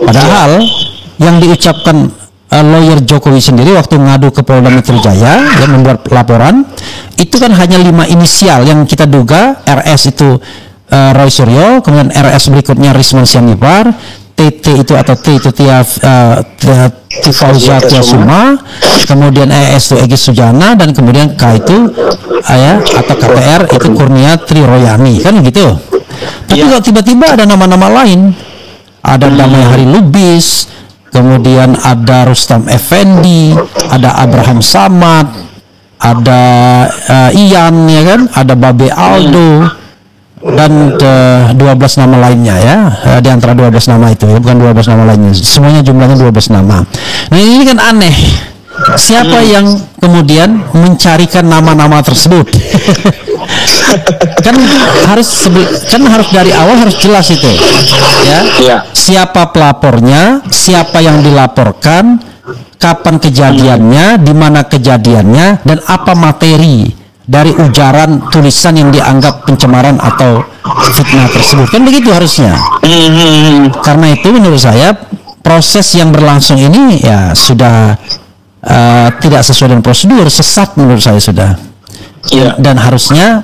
Padahal yang diucapkan lawyer Jokowi sendiri waktu ngadu ke Polda Metro Jaya yang membuat laporan itu kan hanya 5 inisial yang kita duga. RS itu Roy Suryo, kemudian RS berikutnya Risman Sianipar, TT itu atau T itu Tifauza Tiasuma, kemudian ES itu Egy Sujana, dan kemudian K itu atau KTR itu Kurnia Triroyani, kan gitu. Tapi kalau tiba-tiba ada nama-nama lain, ada Damai Hari Lubis, kemudian ada Rustam Effendi, ada Abraham Samad, ada Ian, ya kan, ada Babe Aldo, dan 12 nama lainnya ya. Di antara 12 nama itu ya, bukan 12 nama lainnya, semuanya jumlahnya 12 nama. Nah, ini kan aneh. Siapa yang kemudian mencarikan nama-nama tersebut? kan harus dari awal harus jelas itu ya. Siapa pelapornya, siapa yang dilaporkan, kapan kejadiannya, di mana kejadiannya, dan apa materi dari ujaran tulisan yang dianggap pencemaran atau fitnah tersebut. Kan begitu harusnya. Karena itu menurut saya proses yang berlangsung ini ya sudah tidak sesuai dengan prosedur, sesat menurut saya sudah. Dan harusnya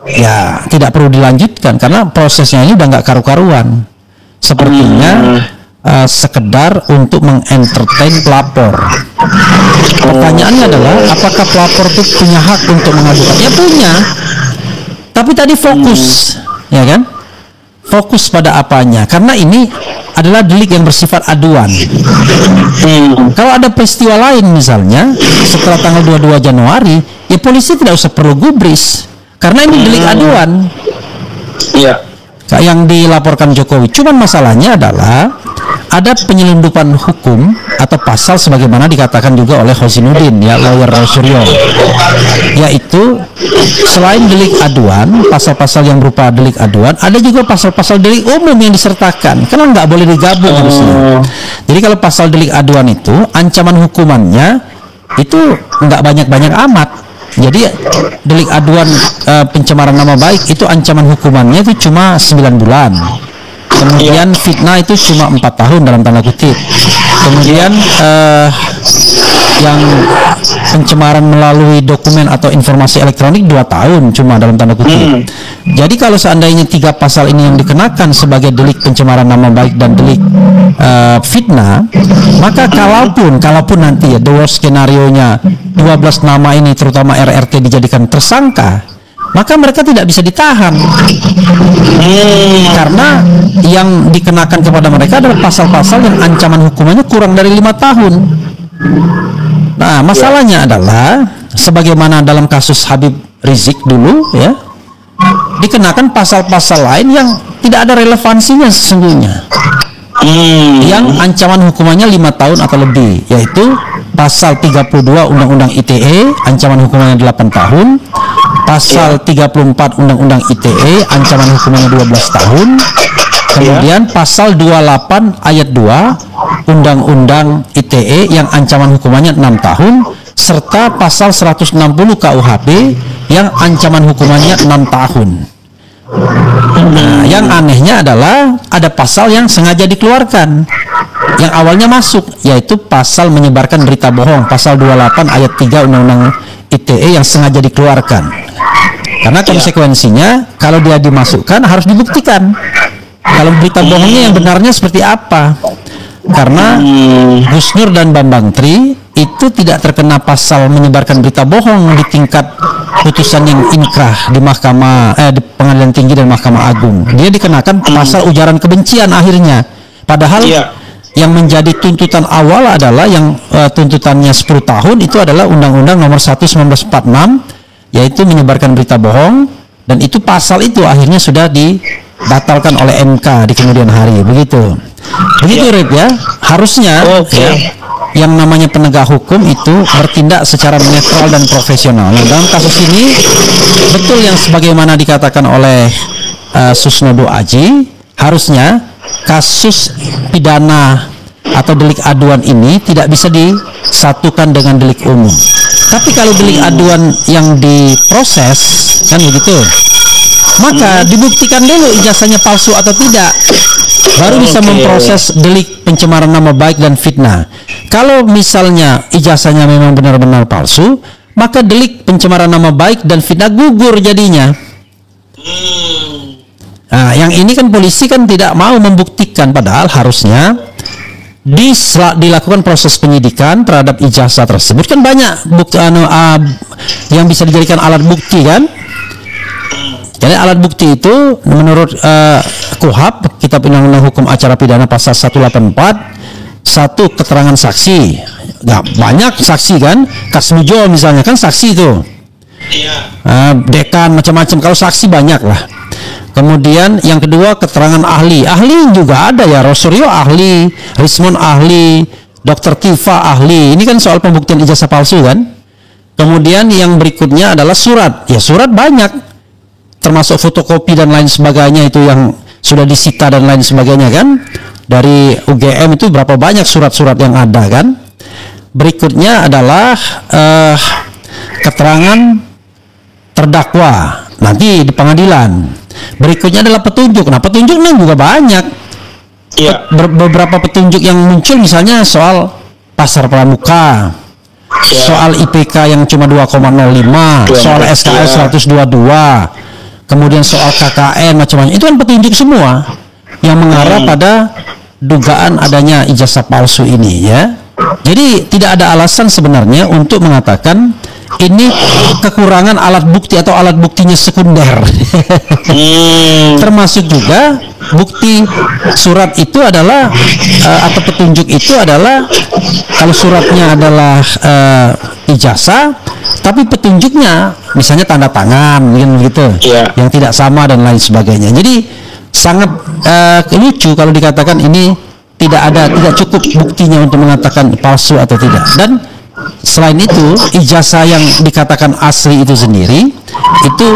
ya tidak perlu dilanjutkan karena prosesnya ini udah nggak karu-karuan. Sepertinya sekedar untuk mengentertain pelapor. Pertanyaannya adalah apakah pelapor itu punya hak untuk mengadukan? Ya punya. Tapi tadi fokus, ya kan? Fokus pada apanya? Karena ini adalah delik yang bersifat aduan. Kalau ada peristiwa lain misalnya setelah tanggal 22 Januari, ya polisi tidak usah perlu gubris. Karena ini delik aduan. Iya. Yang dilaporkan Jokowi. Cuman masalahnya adalah ada penyelundupan hukum atau pasal sebagaimana dikatakan juga oleh Hosinuddin, ya, lawyer Roy Suryo, yaitu selain delik aduan, pasal-pasal yang berupa delik aduan, ada juga pasal-pasal delik umum yang disertakan, karena nggak boleh digabung harusnya. Jadi kalau pasal delik aduan itu ancaman hukumannya itu nggak banyak-banyak amat. Jadi delik aduan pencemaran nama baik itu ancaman hukumannya itu cuma 9 bulan. Kemudian fitnah itu cuma 4 tahun dalam tanda kutip. Kemudian yang pencemaran melalui dokumen atau informasi elektronik 2 tahun cuma dalam tanda kutip. Jadi kalau seandainya 3 pasal ini yang dikenakan sebagai delik pencemaran nama baik dan delik fitnah, maka kalaupun nanti ya the worst skenario-nya 12 nama ini terutama RRT dijadikan tersangka, maka mereka tidak bisa ditahan karena yang dikenakan kepada mereka adalah pasal-pasal yang ancaman hukumannya kurang dari 5 tahun. Nah, masalahnya adalah sebagaimana dalam kasus Habib Rizik dulu, ya, dikenakan pasal-pasal lain yang tidak ada relevansinya sesungguhnya, yang ancaman hukumannya 5 tahun atau lebih, yaitu pasal 32 Undang-Undang ITE ancaman hukumannya 8 tahun, pasal 34 Undang-Undang ITE ancaman hukumannya 12 tahun, kemudian pasal 28 ayat 2 Undang-Undang ITE yang ancaman hukumannya 6 tahun, serta pasal 160 KUHP yang ancaman hukumannya 6 tahun. Nah, yang anehnya adalah ada pasal yang sengaja dikeluarkan yang awalnya masuk, yaitu pasal menyebarkan berita bohong, pasal 28 ayat 3 Undang-Undang ITE yang sengaja dikeluarkan. Karena konsekuensinya kalau dia dimasukkan harus dibuktikan kalau berita bohongnya yang benarnya seperti apa. Karena Gus Nur dan Bambang Tri itu tidak terkena pasal menyebarkan berita bohong di tingkat putusan yang inkrah di di Pengadilan Tinggi dan Mahkamah Agung. Dia dikenakan pasal ujaran kebencian akhirnya. Padahal yang menjadi tuntutan awal adalah yang tuntutannya 10 tahun itu adalah Undang-Undang Nomor 1 1946, yaitu menyebarkan berita bohong, dan itu pasal itu akhirnya sudah dibatalkan oleh MK di kemudian hari. Begitu Rip, ya. Harusnya ya, yang namanya penegak hukum itu bertindak secara netral dan profesional. Nah, dalam kasus ini betul yang sebagaimana dikatakan oleh Susnodo Aji, harusnya kasus pidana atau delik aduan ini tidak bisa disatukan dengan delik umum. Tapi kalau delik aduan yang diproses kan begitu, maka dibuktikan dulu ijazahnya palsu atau tidak, baru bisa memproses delik pencemaran nama baik dan fitnah. Kalau misalnya ijazahnya memang benar-benar palsu, maka delik pencemaran nama baik dan fitnah gugur jadinya. Nah, yang ini kan polisi kan tidak mau membuktikan, padahal harusnya dilakukan proses penyidikan terhadap ijazah tersebut. Kan banyak bukti yang bisa dijadikan alat bukti kan. Jadi alat bukti itu menurut KUHP, Kitab Undang-Undang Hukum Acara Pidana pasal 184, satu keterangan saksi. Nggak banyak saksi kan, Kasmijo misalnya kan saksi itu, dekan macam-macam, kalau saksi banyak lah. Kemudian yang kedua keterangan ahli juga ada ya, Roy Suryo ahli, Rismon ahli, Dr. Tifa ahli. Ini kan soal pembuktian ijazah palsu kan. Kemudian yang berikutnya adalah surat, ya surat banyak, termasuk fotokopi dan lain sebagainya itu yang sudah disita dan lain sebagainya kan. Dari UGM itu berapa banyak surat-surat yang ada kan. Berikutnya adalah keterangan terdakwa nanti di pengadilan. Berikutnya adalah petunjuk. Nah, petunjuknya juga banyak. Beberapa petunjuk yang muncul misalnya soal pasar pramuka, soal IPK yang cuma 2,05, soal SKS 122, kemudian soal KKN macam-macam. Itu kan petunjuk semua yang mengarah pada dugaan adanya ijazah palsu ini ya. Jadi tidak ada alasan sebenarnya untuk mengatakan ini kekurangan alat bukti atau alat buktinya sekunder. Termasuk juga bukti surat itu adalah atau petunjuk itu adalah, kalau suratnya adalah ijazah, tapi petunjuknya misalnya tanda tangan, gitu, yang tidak sama dan lain sebagainya. Jadi sangat lucu kalau dikatakan ini tidak cukup buktinya untuk mengatakan palsu atau tidak. Dan selain itu, ijazah yang dikatakan asli itu sendiri itu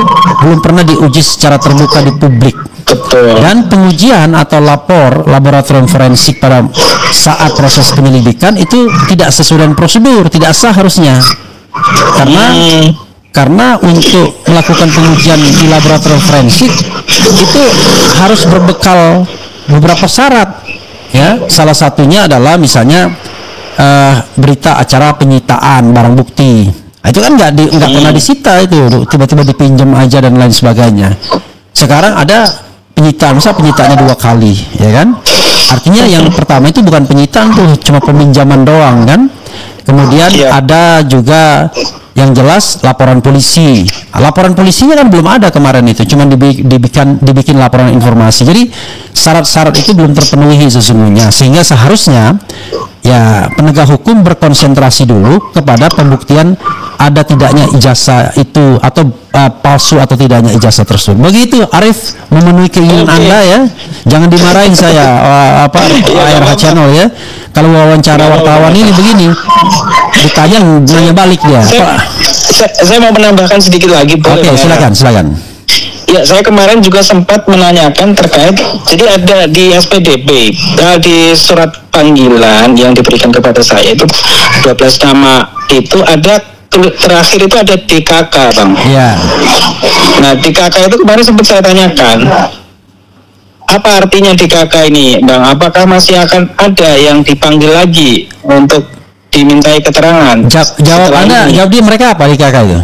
belum pernah diuji secara terbuka di publik. Betul. Dan pengujian atau laboratorium forensik pada saat proses penyelidikan itu tidak sesuai dengan prosedur, tidak sah harusnya. Karena untuk melakukan pengujian di laboratorium forensik itu harus berbekal beberapa syarat. Ya, salah satunya adalah misalnya berita acara penyitaan barang bukti. Itu kan nggak pernah disita, itu tiba-tiba dipinjam aja dan lain sebagainya. Sekarang ada penyitaan, misalnya penyitaannya 2 kali, ya kan? Artinya yang pertama itu bukan penyitaan tuh, cuma peminjaman doang kan? Kemudian ada juga yang jelas laporan polisi. Laporan polisinya kan belum ada kemarin itu, cuma dibikin laporan informasi. Jadi syarat-syarat itu belum terpenuhi sesungguhnya, sehingga seharusnya ya penegak hukum berkonsentrasi dulu kepada pembuktian ada tidaknya ijazah itu atau palsu atau tidaknya ijazah tersebut. Begitu Arif, memenuhi keinginan Anda ya. Jangan dimarahin saya ARH Channel ya. Kalau wawancara wartawan ini begini, ditanya nanya balik dia. Saya mau menambahkan sedikit lagi. Oke, silakan. Ya, saya kemarin juga sempat menanyakan terkait, jadi ada di SPDP, di surat panggilan yang diberikan kepada saya itu 12 nama itu ada terakhir itu ada DKK, Bang. Iya. Nah, DKK itu kemarin sempat saya tanyakan, apa artinya DKK ini, Bang? Apakah masih akan ada yang dipanggil lagi untuk dimintai keterangan? Jawab dia mereka apa DKK itu?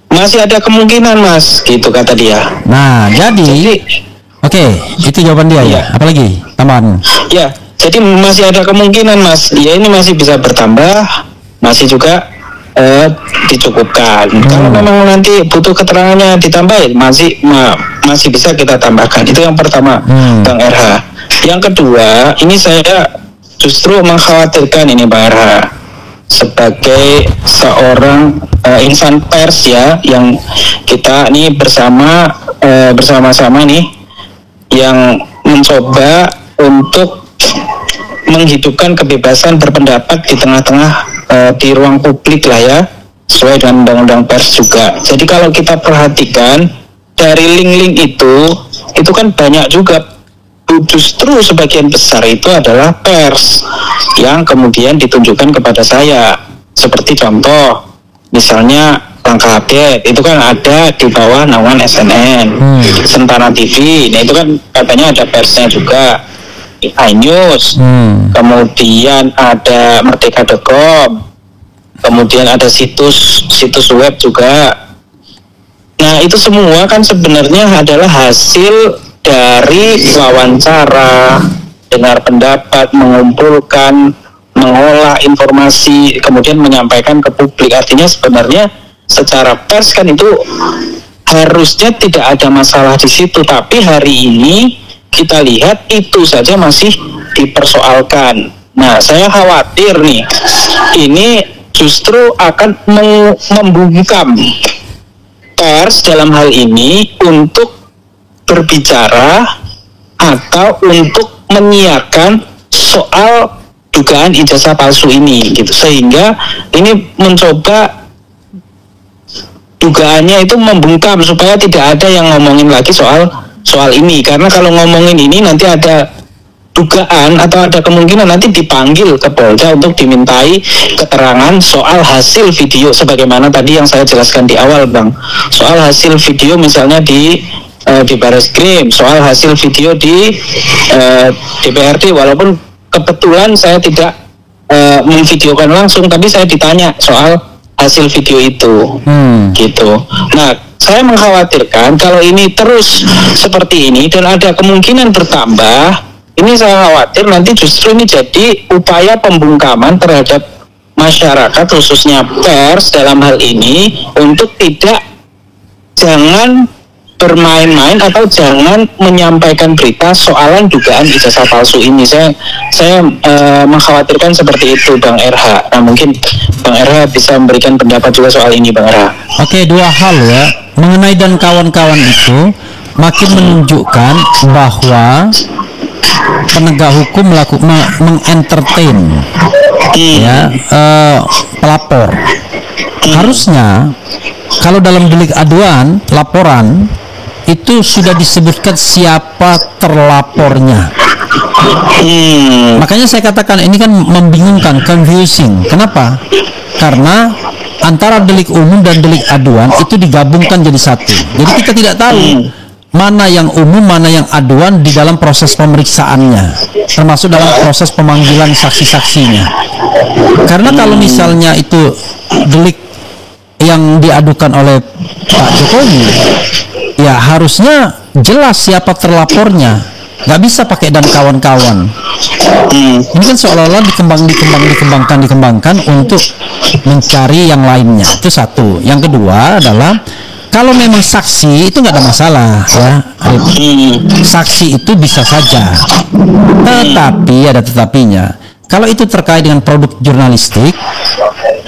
Masih ada kemungkinan, Mas, gitu kata dia. Nah, jadi oke, itu jawaban dia ya. Apalagi tambahan? Ya, jadi masih ada kemungkinan, Mas. Ya, ini masih bisa bertambah, masih juga dicukupkan. Kalau memang nanti butuh keterangannya ditambah, masih bisa kita tambahkan. Itu yang pertama, Bang RH. Yang kedua, ini saya justru mengkhawatirkan ini, Bang RH, sebagai seorang insan pers ya, yang kita nih bersama-sama nih yang mencoba untuk menghidupkan kebebasan berpendapat di tengah-tengah di ruang publik lah ya, sesuai dengan undang-undang pers juga. Jadi kalau kita perhatikan dari link-link itu kan banyak juga, justru sebagian besar itu adalah pers yang kemudian ditunjukkan kepada saya. Seperti contoh, misalnya Langkah Update, itu kan ada di bawah naungan SNN. Sentana TV, nah itu kan katanya ada persnya juga. iNews, kemudian ada Merdeka.com, kemudian ada situs web juga. Nah, itu semua kan sebenarnya adalah hasil dari wawancara, dengar pendapat, mengumpulkan, mengolah informasi, kemudian menyampaikan ke publik. Artinya sebenarnya secara pers kan itu harusnya tidak ada masalah di situ, tapi hari ini kita lihat itu saja masih dipersoalkan. Nah, saya khawatir nih, ini justru akan membungkam pers dalam hal ini untuk berbicara atau untuk menyiarkan soal dugaan ijazah palsu ini, gitu. Sehingga ini mencoba dugaannya itu membungkam supaya tidak ada yang ngomongin lagi soal ini, karena kalau ngomongin ini nanti ada dugaan atau ada kemungkinan nanti dipanggil ke Polda untuk dimintai keterangan soal hasil video, sebagaimana tadi yang saya jelaskan di awal, Bang, soal hasil video misalnya di Bareskrim, soal hasil video di DPRD, walaupun kebetulan saya tidak memvideokan langsung, tapi saya ditanya soal hasil video itu, gitu. Nah, saya mengkhawatirkan kalau ini terus seperti ini dan ada kemungkinan bertambah, ini saya khawatir nanti justru ini jadi upaya pembungkaman terhadap masyarakat, khususnya pers dalam hal ini, untuk jangan bermain-main atau jangan menyampaikan berita soalan dugaan ijazah palsu ini. Saya mengkhawatirkan seperti itu, Bang RH. Nah, mungkin Bang RH bisa memberikan pendapat juga soal ini, Bang RH. Oke, dua hal ya mengenai dan kawan-kawan itu makin menunjukkan bahwa penegak hukum mengentertain ya pelapor. Harusnya kalau dalam delik aduan laporan itu sudah disebutkan siapa terlapornya. Makanya saya katakan ini kan membingungkan, confusing. Kenapa? Karena antara delik umum dan delik aduan itu digabungkan jadi satu. Jadi kita tidak tahu mana yang umum, mana yang aduan di dalam proses pemeriksaannya, termasuk dalam proses pemanggilan saksi-saksinya. Karena kalau misalnya itu delik yang diadukan oleh Pak Jokowi, ya harusnya jelas siapa terlapornya. Nggak bisa pakai dan kawan-kawan. Ini kan seolah-olah dikembangkan untuk mencari yang lainnya. Itu satu. Yang kedua adalah kalau memang saksi itu nggak ada masalah ya. Saksi itu bisa saja. Tetapi ada tetapinya. Kalau itu terkait dengan produk jurnalistik,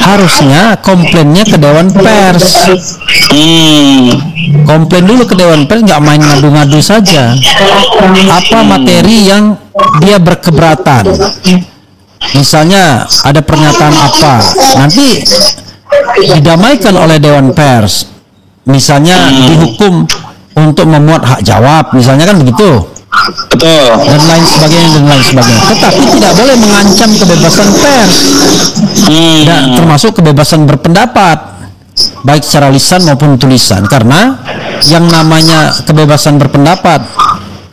harusnya komplainnya ke Dewan Pers. Komplain dulu ke Dewan Pers, nggak main ngadu-ngadu saja. Apa materi yang dia berkeberatan? Misalnya ada pernyataan apa, nanti didamaikan oleh Dewan Pers. Misalnya dihukum untuk memuat hak jawab, misalnya kan begitu. Betul. Dan lain sebagainya. Tetapi tidak boleh mengancam kebebasan pers. Dan termasuk kebebasan berpendapat, baik secara lisan maupun tulisan. Karena yang namanya kebebasan berpendapat,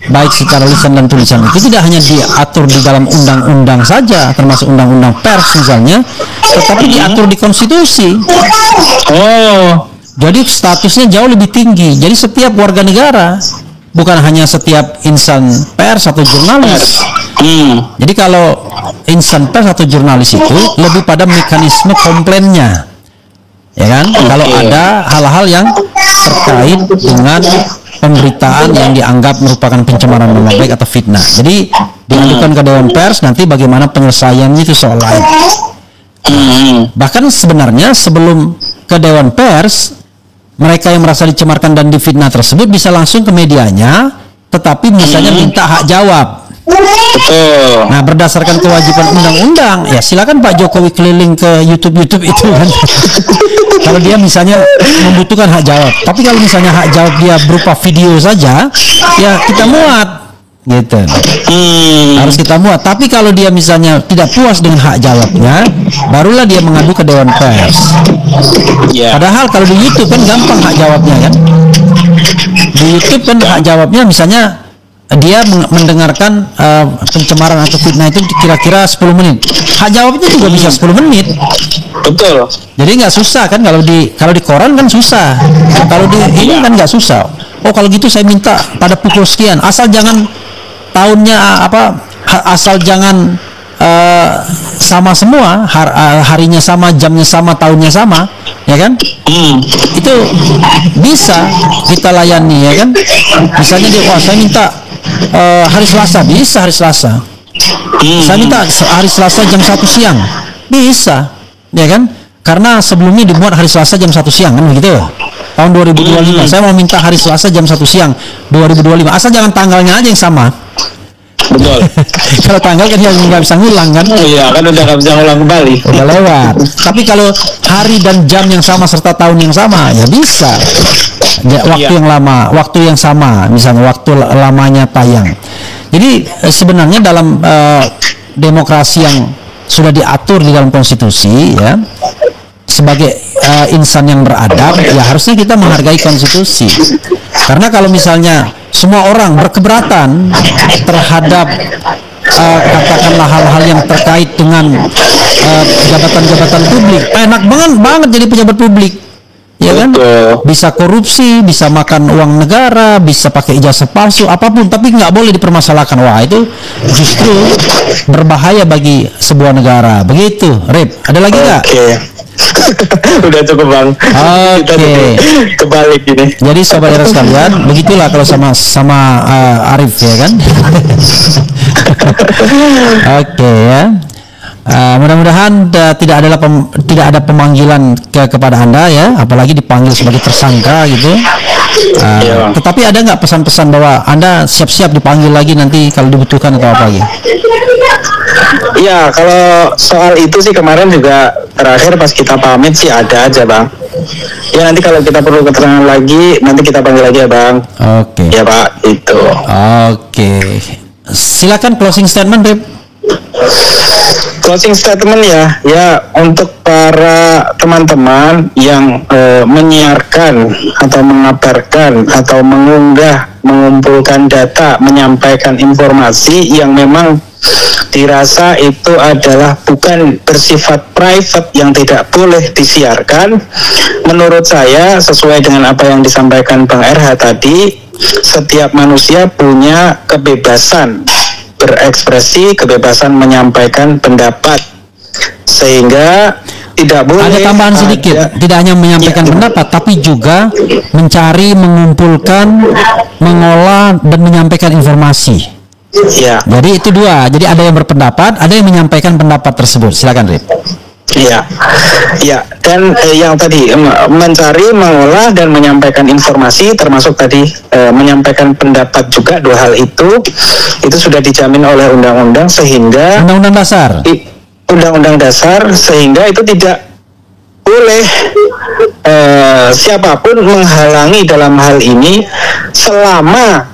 baik secara lisan dan tulisan, itu tidak hanya diatur di dalam undang-undang saja, termasuk undang-undang pers misalnya, tetapi diatur di konstitusi. Jadi statusnya jauh lebih tinggi. Jadi setiap warga negara, bukan hanya setiap insan pers atau jurnalis. Jadi kalau insan pers atau jurnalis itu lebih pada mekanisme komplainnya, ya kan? Kalau ada hal-hal yang terkait dengan pemberitaan yang dianggap merupakan pencemaran nama baik atau fitnah, jadi diadukan ke Dewan Pers. Nanti bagaimana penyelesaiannya itu soal lain. Bahkan sebenarnya sebelum ke Dewan Pers, mereka yang merasa dicemarkan dan difitnah tersebut bisa langsung ke medianya, tetapi misalnya minta hak jawab. Nah, berdasarkan kewajiban undang-undang, ya silakan Pak Jokowi keliling ke YouTube itu kan. Kalau dia misalnya membutuhkan hak jawab. Tapi kalau misalnya hak jawab dia berupa video saja, ya kita muat, gitu. Harus kita muat. Tapi kalau dia misalnya tidak puas dengan hak jawabnya, barulah dia mengadu ke Dewan Pers. Padahal kalau di YouTube kan gampang hak jawabnya kan. Di YouTube kan hak jawabnya misalnya dia mendengarkan pencemaran atau fitnah itu kira-kira 10 menit. Hak jawabnya juga bisa 10 menit. Betul. Jadi nggak susah kan, kalau di koran kan susah. Kalau di ini kan nggak susah. Oh kalau gitu saya minta pada pukul sekian, asal jangan tahunnya asal jangan sama semua, harinya sama, jamnya sama, tahunnya sama, ya kan? Itu bisa kita layani, ya kan? Misalnya dia, wah saya minta hari Selasa, bisa hari Selasa. Saya minta hari Selasa jam 1 siang, bisa, ya kan? Karena sebelumnya dimuat hari Selasa jam 1 siang kan begitu ya? Tahun 2025 saya mau minta hari Selasa jam 1 siang 2025, asal jangan tanggalnya aja yang sama. Betul. Kalau tanggal kan nggak bisa ngulang kan? Iya kan, udah nggak bisa ngulang kembali. Udah lewat. Tapi kalau hari dan jam yang sama serta tahun yang sama, ya bisa. Ya, waktu yang lama, waktu yang sama, misalnya waktu lamanya tayang. Jadi sebenarnya dalam demokrasi yang sudah diatur di dalam konstitusi, ya, sebagai insan yang beradab, ya harusnya kita menghargai konstitusi. Karena kalau misalnya semua orang berkeberatan terhadap katakanlah hal-hal yang terkait dengan jabatan-jabatan publik, enak banget jadi pejabat publik, ya kan? Bisa korupsi, bisa makan uang negara, bisa pakai ijazah palsu, apapun, tapi nggak boleh dipermasalahkan. Wah, itu justru berbahaya bagi sebuah negara. Begitu, Rip. Ada lagi nggak? Udah cukup Bang. Oke. Kebalik ini. Jadi sobat era sekalian, begitulah kalau sama Arif ya kan. Oke ya. Mudah-mudahan tidak ada pemanggilan kepada Anda ya, apalagi dipanggil sebagai tersangka gitu. Tetapi ada nggak pesan-pesan bahwa Anda siap-siap dipanggil lagi nanti kalau dibutuhkan atau apa gitu? Iya, kalau soal itu sih kemarin juga terakhir pas kita pamit sih ada aja Bang. Ya nanti kalau kita perlu keterangan lagi nanti kita panggil lagi ya Bang. Oke. Ya Pak, itu. Oke. Silakan closing statement, Rip. Closing statement ya untuk para teman-teman yang menyiarkan atau mengabarkan atau mengumpulkan data, menyampaikan informasi yang memang dirasa itu adalah bukan bersifat private yang tidak boleh disiarkan. Menurut saya sesuai dengan apa yang disampaikan Bang RH tadi, setiap manusia punya kebebasan berekspresi, kebebasan menyampaikan pendapat, sehingga tidak boleh ada tambahan sedikit, tidak hanya menyampaikan pendapat tapi juga mencari, mengumpulkan, mengolah dan menyampaikan informasi. Ya. Jadi itu dua. Jadi ada yang berpendapat, ada yang menyampaikan pendapat tersebut. Silakan, Rip. Iya, dan yang tadi mencari, mengolah dan menyampaikan informasi, termasuk tadi menyampaikan pendapat juga, dua hal itu sudah dijamin oleh undang-undang sehingga undang-undang dasar sehingga itu tidak boleh siapapun menghalangi dalam hal ini selama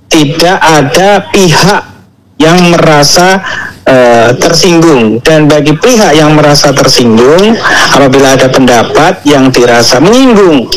tidak ada pihak yang merasa tersinggung. Dan bagi pihak yang merasa tersinggung apabila ada pendapat yang dirasa menyinggung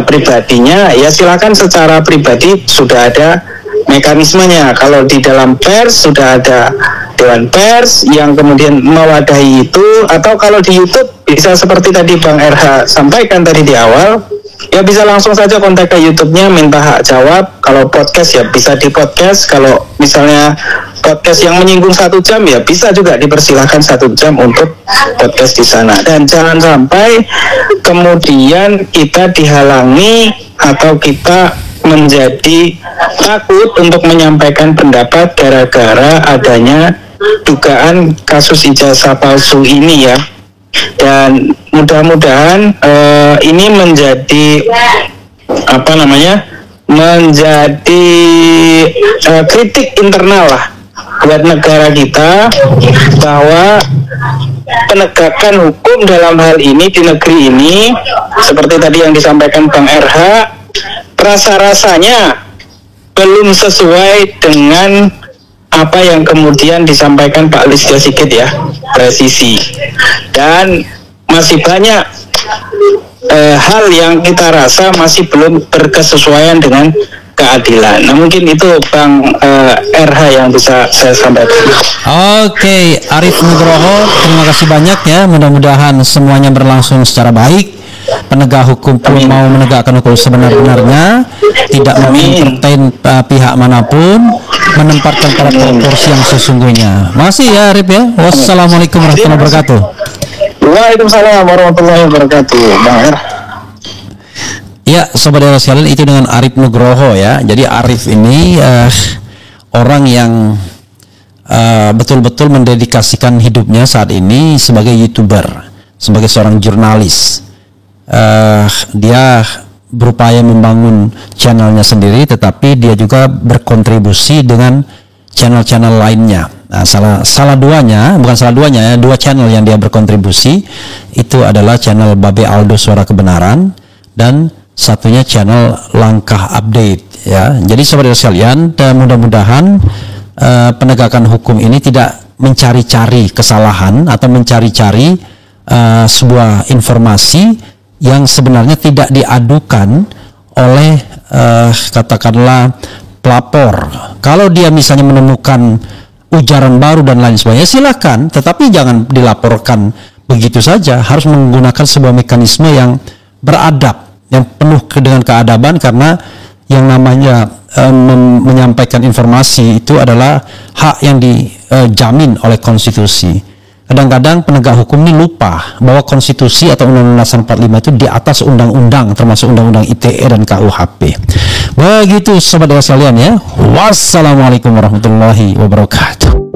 pribadinya, ya silakan secara pribadi, sudah ada mekanismenya. Kalau di dalam pers sudah ada Dewan Pers yang kemudian mewadahi itu, atau kalau di YouTube bisa seperti tadi Bang RH sampaikan tadi di awal, ya bisa langsung saja kontak ke YouTube-nya, minta hak jawab. Kalau podcast ya bisa di podcast. Kalau misalnya podcast yang menyinggung 1 jam ya bisa juga dipersilahkan 1 jam untuk podcast di sana. Dan jangan sampai kemudian kita dihalangi atau kita menjadi takut untuk menyampaikan pendapat gara-gara adanya dugaan kasus ijazah palsu ini ya. Dan mudah-mudahan ini menjadi menjadi kritik internal lah buat negara kita, bahwa penegakan hukum dalam hal ini di negeri ini seperti tadi yang disampaikan Bang RH, rasa-rasanya belum sesuai dengan apa yang kemudian disampaikan Pak Listio Sigit ya, presisi. Dan masih banyak hal yang kita rasa masih belum berkesesuaian dengan keadilan. Nah mungkin itu Bang RH yang bisa saya sampaikan. Oke, Arif Nugroho, terima kasih banyak ya. Mudah-mudahan semuanya berlangsung secara baik. Penegak hukum pun mau menegakkan hukum sebenar-benarnya, tidak mengentertain pihak manapun, menempatkan pada proporsi yang sesungguhnya. Makasih ya Arif ya. Wassalamualaikum warahmatullahi wabarakatuh. Waalaikumsalam warahmatullahi wabarakatuh. Bang R. Ya, sobat era sekalian, itu dengan Arif Nugroho ya. Jadi Arif ini orang yang betul-betul mendedikasikan hidupnya saat ini sebagai YouTuber, sebagai seorang jurnalis. Dia berupaya membangun channelnya sendiri, tetapi dia juga berkontribusi dengan channel-channel lainnya. Nah, dua channel yang dia berkontribusi itu adalah channel Babe Aldo Suara Kebenaran dan satunya channel Langkah Update ya. Jadi saudara sekalian, mudah-mudahan penegakan hukum ini tidak mencari-cari kesalahan atau mencari-cari sebuah informasi yang sebenarnya tidak diadukan oleh katakanlah pelapor. Kalau dia misalnya menemukan ujaran baru dan lain sebagainya, silakan, tetapi jangan dilaporkan begitu saja. Harus menggunakan sebuah mekanisme yang beradab, yang penuh dengan keadaban, karena yang namanya menyampaikan informasi itu adalah hak yang dijamin oleh konstitusi. Kadang-kadang penegak hukum ini lupa bahwa konstitusi atau Undang-Undang Dasar 45 itu di atas undang-undang, termasuk Undang-Undang ITE dan KUHP. Begitu sobat sekalian ya. Wassalamualaikum warahmatullahi wabarakatuh.